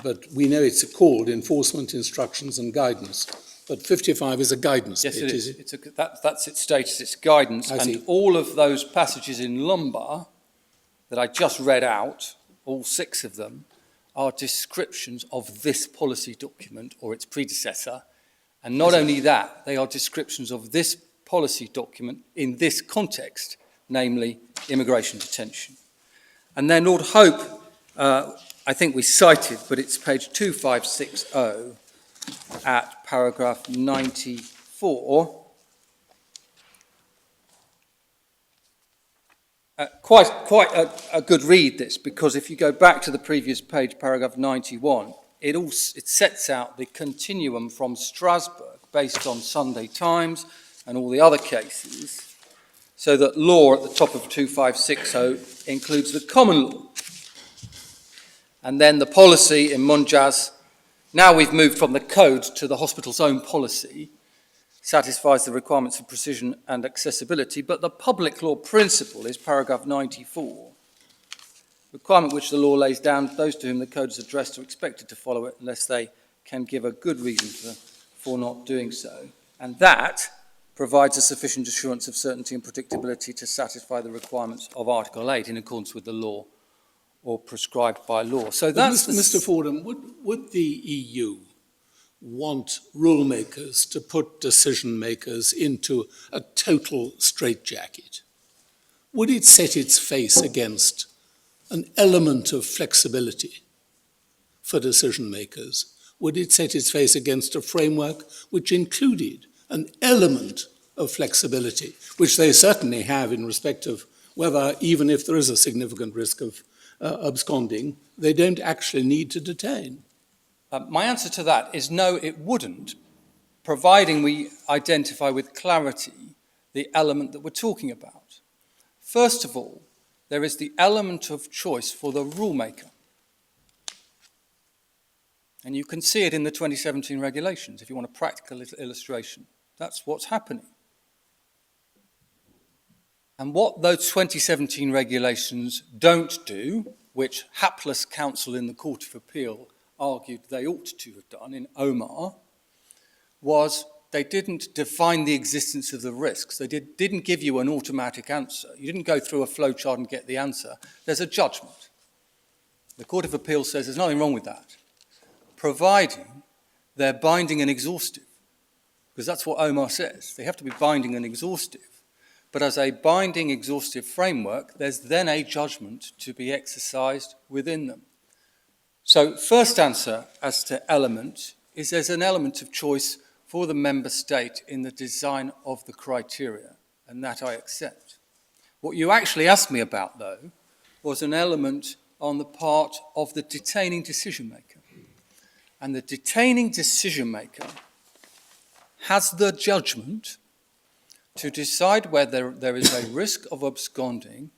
S3: but we know it's called enforcement, instructions and guidance. But 55 is a guidance
S7: Yes,
S3: bit,
S7: it is.
S3: it?
S7: That's its status, it's guidance.
S3: I
S7: And
S3: see.
S7: all of those passages in Lumber that I just read out, all 6 of them, are descriptions of this policy document or its predecessor. And not only that, they are descriptions of this policy document in this context, namely immigration detention. And then Lord Hope, I think we cited, but it's page 2560 at paragraph 94. Quite a good read, this, because if you go back to the previous page, paragraph 91, it sets out the continuum from Strasbourg based on Sunday Times and all the other cases, so that law at the top of 2560 includes the common law. And then the policy in Munjas, now we've moved from the code to the hospital's own policy, satisfies the requirements of precision and accessibility, but the public law principle is paragraph 94, requirement which the law lays down, those to whom the code is addressed are expected to follow it unless they can give a good reason for not doing so. And that provides a sufficient assurance of certainty and predictability to satisfy the requirements of Article 8 in accordance with the law or prescribed by law. So that's
S3: Mr. Fordham, would the EU want rule makers to put decision makers into a total straitjacket? Would it set its face against an element of flexibility for decision makers? Would it set its face against a framework which included an element of flexibility, which they certainly have in respect of whether, even if there is a significant risk of absconding, they don't actually need to detain?
S7: My answer to that is no, it wouldn't, providing we identify with clarity the element that we're talking about. First of all, there is the element of choice for the rulemaker. And you can see it in the 2017 regulations, if you want a practical illustration. That's what's happening. And what those 2017 regulations don't do, which hapless counsel in the Court of Appeal argued they ought to have done in Omar, was they didn't define the existence of the risks. They didn't give you an automatic answer. You didn't go through a flowchart and get the answer. There's a judgment. The Court of Appeal says there's nothing wrong with that, providing they're binding and exhaustive, because that's what Omar says. They have to be binding and exhaustive. But as a binding, exhaustive framework, there's then a judgment to be exercised within them. So first answer as to element is there's an element of choice for the member state in the design of the criteria, and that I accept. What you actually asked me about, though, was an element on the part of the detaining decision maker. And the detaining decision maker has the judgment to decide whether there is a risk of absconding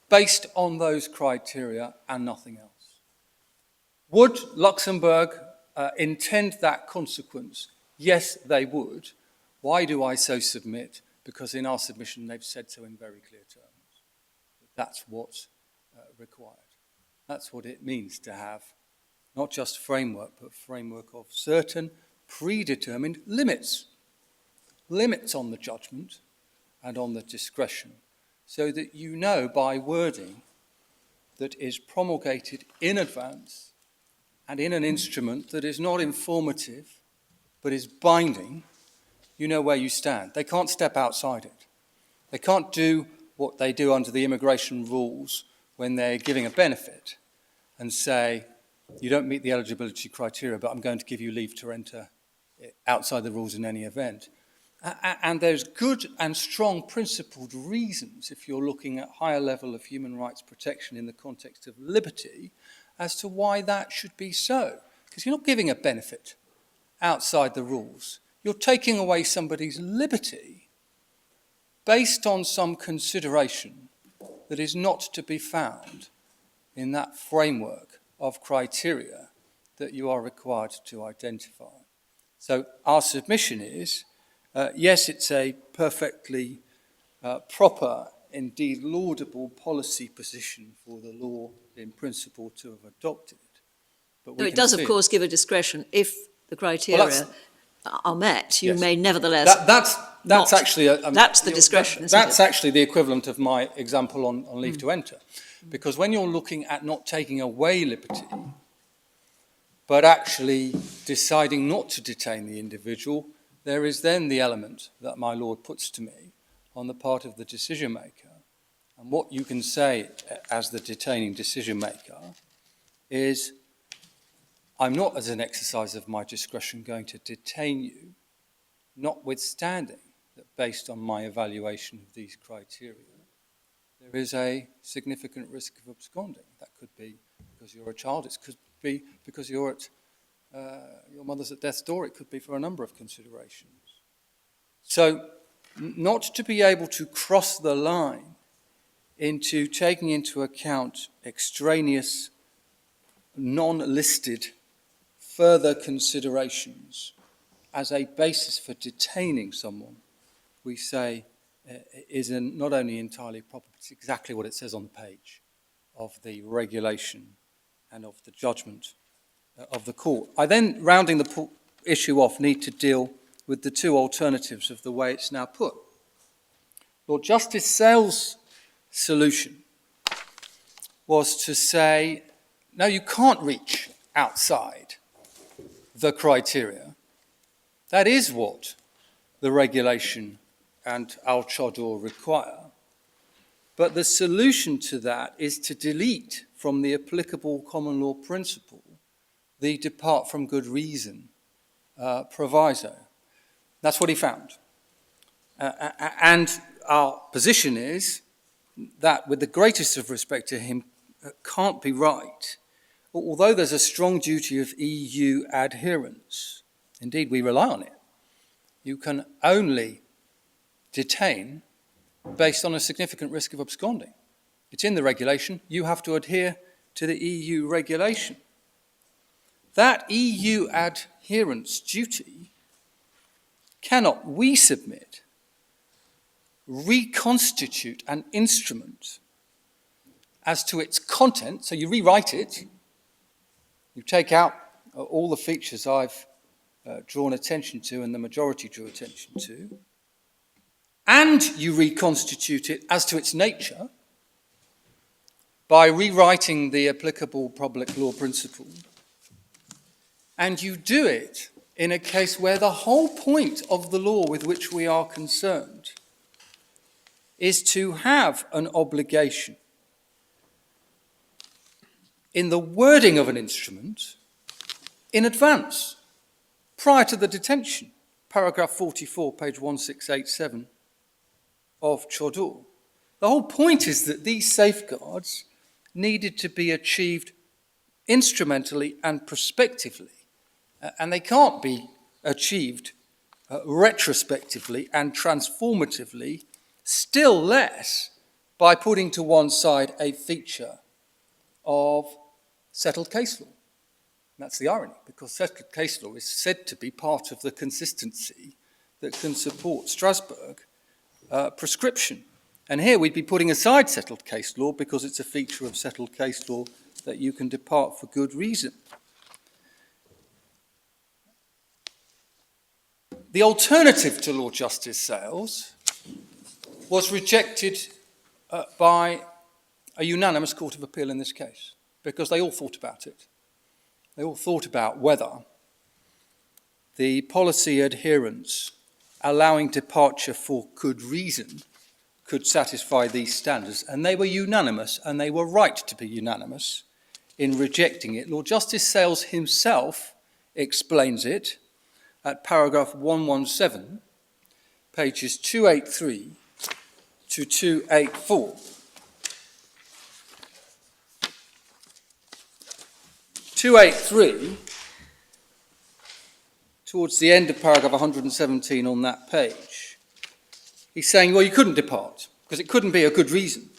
S7: based on those criteria and nothing else. Would Luxembourg intend that consequence? Yes, they would. Why do I so submit? Because in our submission they've said so in very clear terms. That's what's required. That's what it means to have not just framework, but framework of certain predetermined limits. Limits on the judgment and on the discretion, so that you know by wording that is promulgated in advance and in an instrument that is not informative but is binding, you know where you stand. They can't step outside it. They can't do what they do under the immigration rules when they're giving a benefit and say, you don't meet the eligibility criteria, but I'm going to give you leave to enter outside the rules in any event. And there's good and strong principled reasons, if you're looking at higher level of human rights protection in the context of liberty, as to why that should be so. Because you're not giving a benefit outside the rules. You're taking away somebody's liberty based on some consideration that is not to be found in that framework of criteria that you are required to identify. So our submission is, yes, it's a perfectly proper, indeed laudable policy position for the law in principle to have adopted. But
S1: No, it does, of course, give a discretion. If the criteria are met, you may nevertheless...
S7: That's actually...
S1: that's the discretion, isn't it?
S7: That's actually the equivalent of my example on leave to enter. Because when you're looking at not taking away liberty, but actually deciding not to detain the individual, there is then the element that my Lord puts to me on the part of the decision maker. And what you can say as the detaining decision maker is, I'm not, as an exercise of my discretion, going to detain you, notwithstanding that based on my evaluation of these criteria, there is a significant risk of absconding. That could be because you're a child, it could be because you're at your mother's at death's door, it could be for a number of considerations. So not to be able to cross the line into taking into account extraneous, non-listed further considerations as a basis for detaining someone, we say is not only entirely proper, but it's exactly what it says on the page of the regulation and of the judgment of the court. I then, rounding the issue off, need to deal with the two alternatives of the way it's now put. Lord Justice Sale's solution was to say, no, you can't reach outside the criteria. That is what the regulation and al-Chador require. But the solution to that is to delete from the applicable common law principle the depart from good reason proviso. That's what he found. And our position is that, with the greatest of respect to him, can't be right. Although there's a strong duty of EU adherence, indeed we rely on it, you can only detain based on a significant risk of absconding. It's in the regulation. You have to adhere to the EU regulation. That EU adherence duty cannot, we submit, reconstitute an instrument as to its content. So you rewrite it, you take out all the features I've drawn attention to and the majority drew attention to, and you reconstitute it as to its nature by rewriting the applicable public law principle. And you do it in a case where the whole point of the law with which we are concerned is to have an obligation in the wording of an instrument in advance, prior to the detention. Paragraph 44, page 1687 of Chador. The whole point is that these safeguards needed to be achieved instrumentally and prospectively, and they can't be achieved retrospectively and transformatively, still less by putting to one side a feature of settled case law. And that's the irony, because settled case law is said to be part of the consistency that can support Strasbourg prescription. And here we'd be putting aside settled case law because it's a feature of settled case law that you can depart for good reason. The alternative to Lord Justice Sale's was rejected by a unanimous Court of Appeal in this case, because they all thought about it. They all thought about whether the policy adherence allowing departure for good reason could satisfy these standards, and they were unanimous, and they were right to be unanimous in rejecting it. Lord Justice Sales himself explains it at paragraph 117, pages 283 to 284. 283, towards the end of paragraph 117 on that page, he's saying, well, you couldn't depart, because it couldn't be a good reason.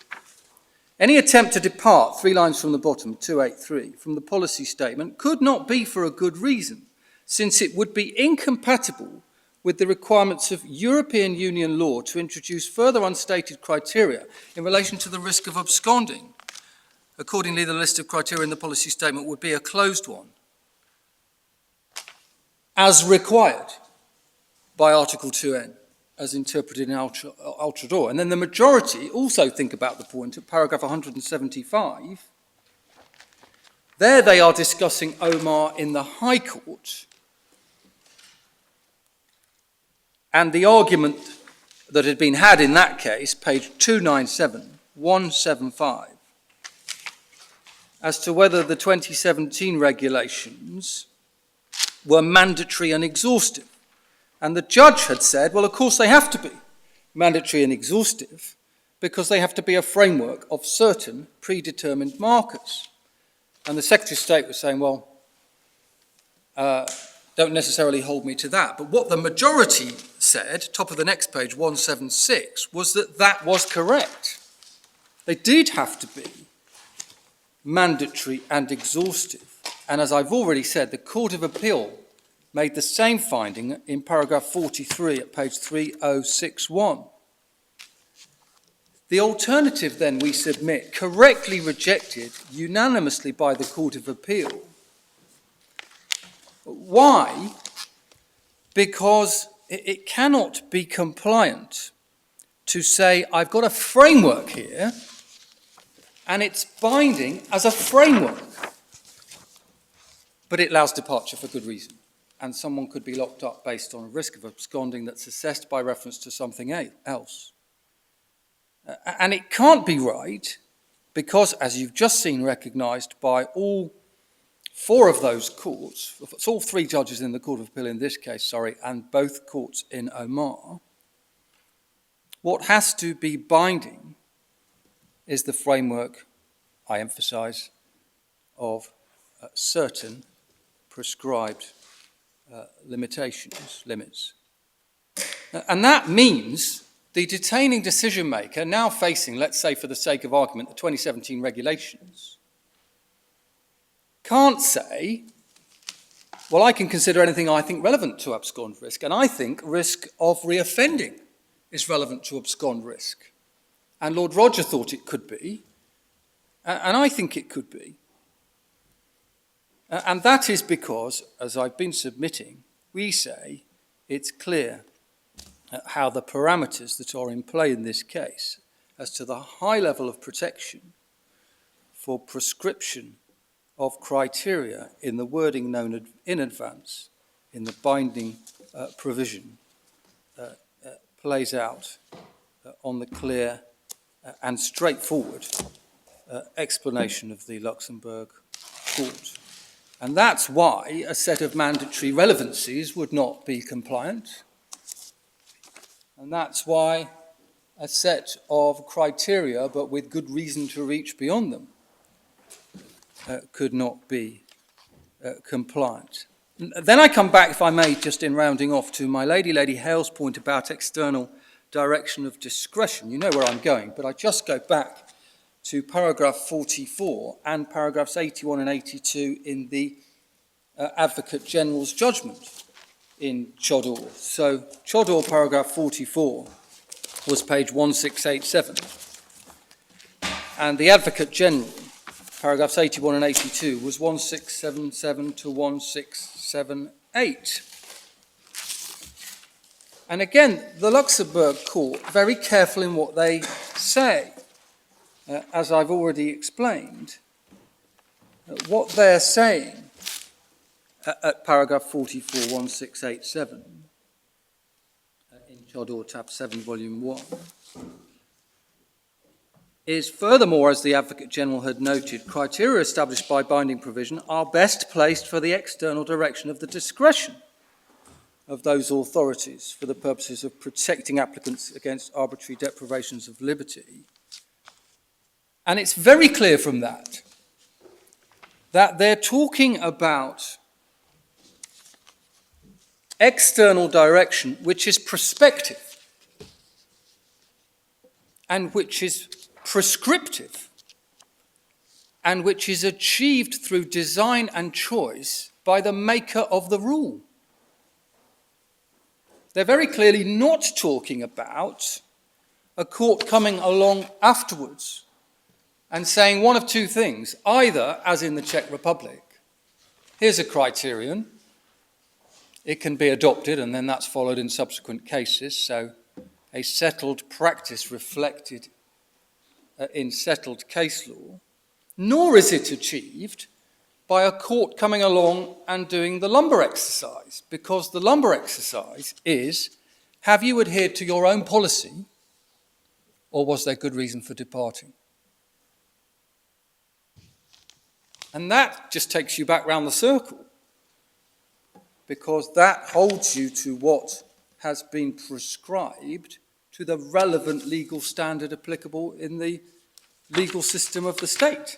S7: Any attempt to depart, 3 lines from the bottom, 283, from the policy statement could not be for a good reason, since it would be incompatible with the requirements of European Union law to introduce further unstated criteria in relation to the risk of absconding. Accordingly, the list of criteria in the policy statement would be a closed one, as required by Article 2N, as interpreted in al-Chador. And then the majority also think about the point at paragraph 175. There they are discussing Omar in the High Court, and the argument that had been had in that case, page 297, 175, as to whether the 2017 regulations were mandatory and exhaustive. And the judge had said, well, of course they have to be mandatory and exhaustive because they have to be a framework of certain predetermined markers. And the Secretary of State was saying, well, don't necessarily hold me to that. But what the majority said, top of the next page, 176, was that that was correct. They did have to be mandatory and exhaustive. And as I've already said, the Court of Appeal made the same finding in paragraph 43 at page 3061. The alternative, then, we submit, correctly rejected unanimously by the Court of Appeal. Why? Because it cannot be compliant to say, I've got a framework here, and it's binding as a framework, but it allows departure for good reason. And someone could be locked up based on a risk of absconding that's assessed by reference to something else. And it can't be right because, as you've just seen recognised by all four of those courts, it's all three judges in the Court of Appeal in this case, and both courts in Omar, what has to be binding is the framework, I emphasise, of certain prescribed limits. And that means the detaining decision maker now facing, let's say for the sake of argument, the 2017 regulations, can't say, well, I can consider anything I think relevant to abscond risk, and I think risk of reoffending is relevant to abscond risk. And Lord Roger thought it could be, and I think it could be. And that is because, as I've been submitting, we say it's clear how the parameters that are in play in this case as to the high level of protection for prescription of criteria in the wording known in advance in the binding provision plays out on the clear and straightforward explanation of the Luxembourg Court. And that's why a set of mandatory relevancies would not be compliant. And that's why a set of criteria, but with good reason to reach beyond them, could not be compliant. Then I come back, if I may, just in rounding off, to my Lady Hale's point about external direction of discretion. You know where I'm going, but I just go back to paragraph 44 and paragraphs 81 and 82 in the Advocate General's judgment in Chodor. So Chodor paragraph 44 was page 1687, and the Advocate General, paragraphs 81 and 82, was 1677 to 1678. And again, the Luxembourg Court, very careful in what they say, as I've already explained, what they're saying at paragraph 44, 1687, in Chodor, tab 7, volume 1, is furthermore, as the Advocate General had noted, criteria established by binding provision are best placed for the external direction of the discretion of those authorities for the purposes of protecting applicants against arbitrary deprivations of liberty. And it's very clear from that they're talking about external direction which is prospective and which is prescriptive and which is achieved through design and choice by the maker of the rule. They're very clearly not talking about a court coming along afterwards and saying one of two things, either, as in the Czech Republic, here's a criterion, it can be adopted, and then that's followed in subsequent cases, so a settled practice reflected in settled case law, nor is it achieved by a court coming along and doing the lumber exercise, because the lumber exercise is, have you adhered to your own policy, or was there good reason for departing? And that just takes you back round the circle, because that holds you to what has been prescribed to the relevant legal standard applicable in the legal system of the state.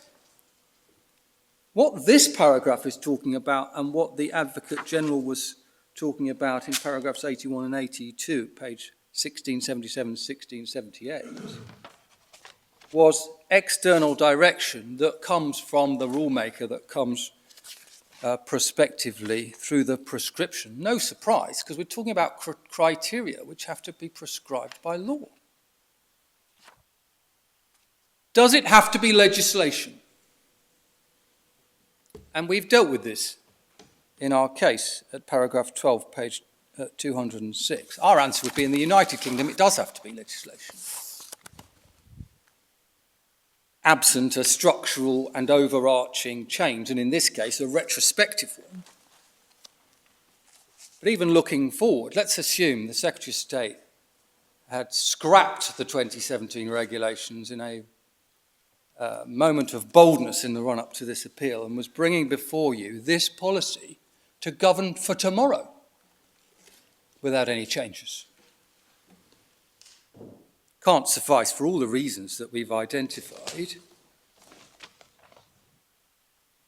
S7: What this paragraph is talking about and what the Advocate General was talking about in paragraphs 81 and 82, page 1677, 1678, was external direction that comes from the rulemaker, that comes prospectively through the prescription. No surprise, because we're talking about criteria which have to be prescribed by law. Does it have to be legislation? And we've dealt with this in our case at paragraph 12, page 206. Our answer would be in the United Kingdom it does have to be legislation, absent a structural and overarching change, and in this case a retrospective one. But even looking forward, let's assume the Secretary of State had scrapped the 2017 regulations in a moment of boldness in the run-up to this appeal and was bringing before you this policy to govern for tomorrow without any changes. Can't suffice for all the reasons that we've identified.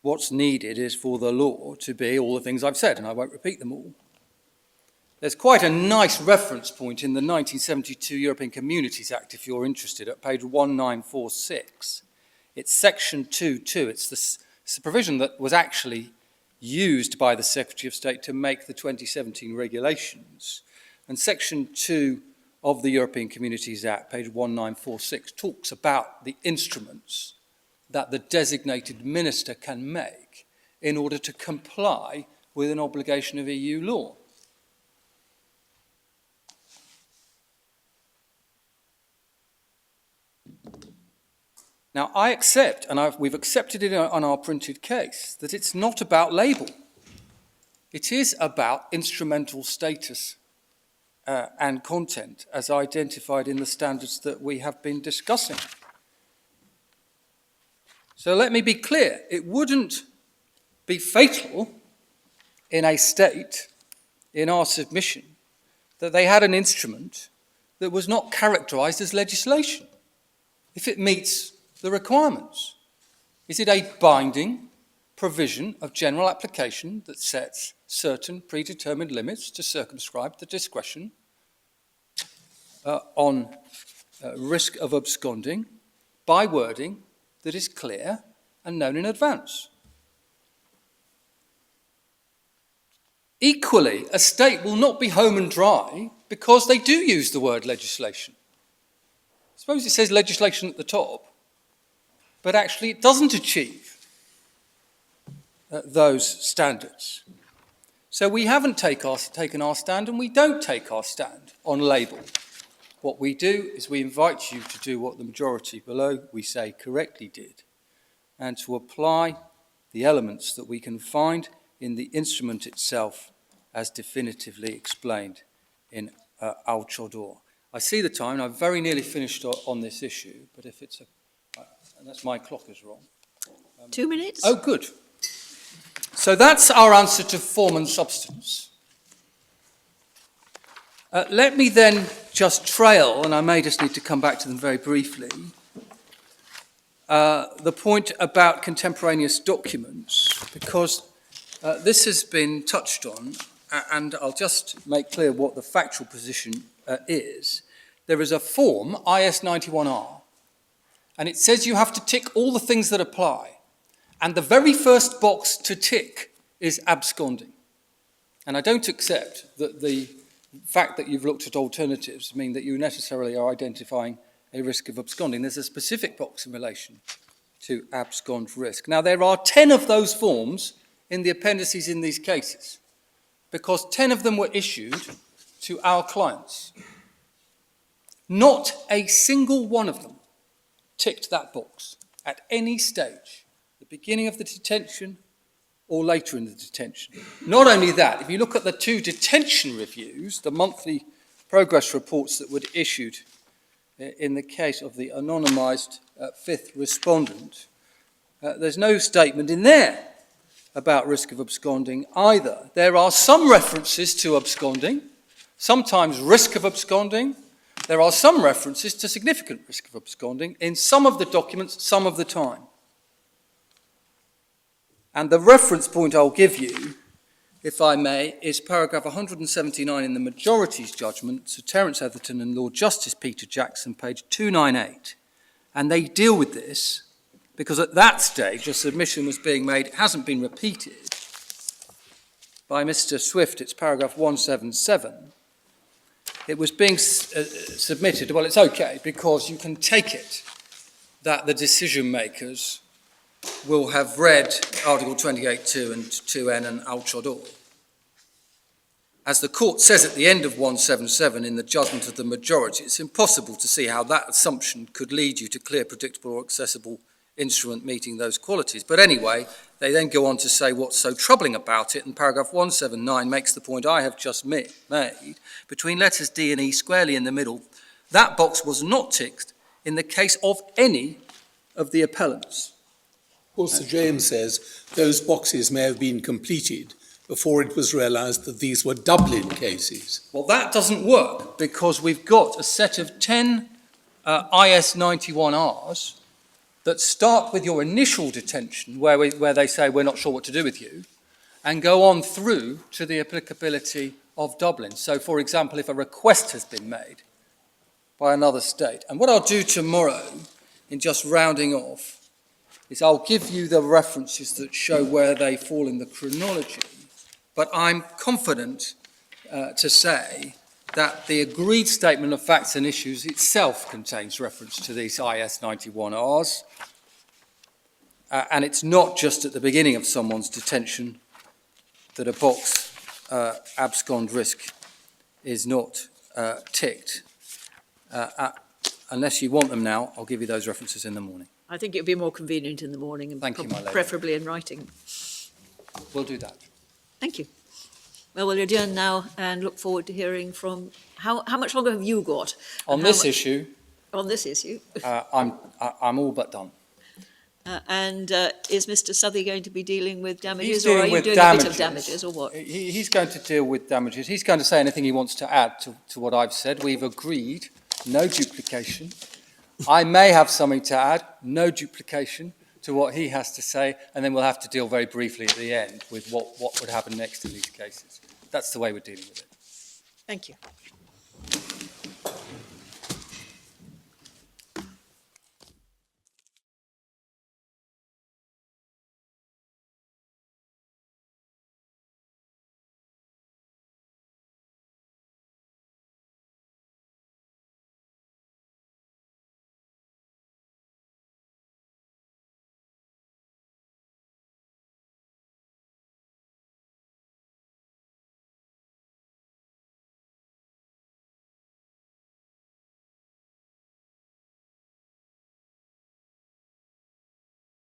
S7: What's needed is for the law to be all the things I've said, and I won't repeat them all. There's quite a nice reference point in the 1972 European Communities Act, if you're interested, at page 1946. It's section 2.2. It's the provision that was actually used by the Secretary of State to make the 2017 regulations. And section 2 of the European Communities Act, page 1946, talks about the instruments that the designated minister can make in order to comply with an obligation of EU law. Now, I accept, and we've accepted it on our printed case, that it's not about label. It is about instrumental status and content as identified in the standards that we have been discussing. So let me be clear, it wouldn't be fatal in a state, in our submission, that they had an instrument that was not characterised as legislation, if it meets the requirements. Is it a binding provision of general application that sets certain predetermined limits to circumscribe the discretion on risk of absconding by wording that is clear and known in advance? Equally, a state will not be home and dry because they do use the word legislation. Suppose it says legislation at the top, but actually it doesn't achieve those standards. So we haven't taken our stand, and we don't take our stand on label. What we do is we invite you to do what the majority below, we say, correctly did, and to apply the elements that we can find in the instrument itself as definitively explained in Al-Chodor. I see the time, and I've very nearly finished on this issue, but if it's unless my clock is wrong.
S1: 2 minutes?
S7: Oh, good. So that's our answer to form and substance. Let me then just trail, and I may just need to come back to them very briefly, the point about contemporaneous documents, because this has been touched on, and I'll just make clear what the factual position is. There is a form, IS 91R, and it says you have to tick all the things that apply. And the very first box to tick is absconding. And I don't accept that the fact that you've looked at alternatives mean that you necessarily are identifying a risk of absconding. There's a specific box in relation to abscond risk. Now, there are 10 of those forms in the appendices in these cases, because 10 of them were issued to our clients. Not a single one of them ticked that box at any stage, the beginning of the detention or later in the detention. Not only that, if you look at the 2 detention reviews, the monthly progress reports that were issued in the case of the anonymised 5th respondent, there's no statement in there about risk of absconding either. There are some references to absconding, sometimes risk of absconding. There are some references to significant risk of absconding in some of the documents, some of the time. And the reference point I'll give you, if I may, is paragraph 179 in the majority's judgment, Sir Terence Etherton and Lord Justice Peter Jackson, page 298. And they deal with this because at that stage a submission was being made, it hasn't been repeated, by Mr. Swift, it's paragraph 177. It was being submitted, well, it's okay, because you can take it that the decision makers will have read Article 28.2 and 2N and Al-Chodor. as the court says at the end of 177 in the judgment of the majority, it's impossible to see how that assumption could lead you to clear, predictable or accessible instrument meeting those qualities. But anyway, they then go on to say what's so troubling about it, and paragraph 179 makes the point I have just made. Between letters D and E squarely in the middle, that box was not ticked in the case of any of the appellants.
S3: Of course, Sir James says those boxes may have been completed before it was realised that these were Dublin cases.
S7: Well, that doesn't work because we've got a set of 10 IS 91Rs that start with your initial detention where they say we're not sure what to do with you and go on through to the applicability of Dublin. So, for example, if a request has been made by another state, and what I'll do tomorrow in just rounding off is I'll give you the references that show where they fall in the chronology. But I'm confident to say that the agreed statement of facts and issues itself contains reference to these IS 91Rs. And it's not just at the beginning of someone's detention that a box abscond risk is not ticked. Unless you want them now, I'll give you those references in the morning.
S1: I think it would be more convenient in the morning and
S7: Thank you, my lady.
S1: preferably in writing.
S7: We'll do that.
S1: Thank you. Well, we'll adjourn now and look forward to hearing from, how much longer have you got?
S7: On this issue,
S1: On this issue.
S7: I'm all but done.
S1: Is Mr. Southey going to be dealing with damages,
S7: He's
S1: or are
S7: dealing
S1: you
S7: with
S1: doing a bit
S7: damages.
S1: of damages, or what?
S7: He's going to deal with damages. He's going to say anything he wants to add to what I've said. We've agreed, no duplication. I may have something to add, no duplication to what he has to say, and then we'll have to deal very briefly at the end with what would happen next in these cases. That's the way we're dealing with it.
S1: Thank you.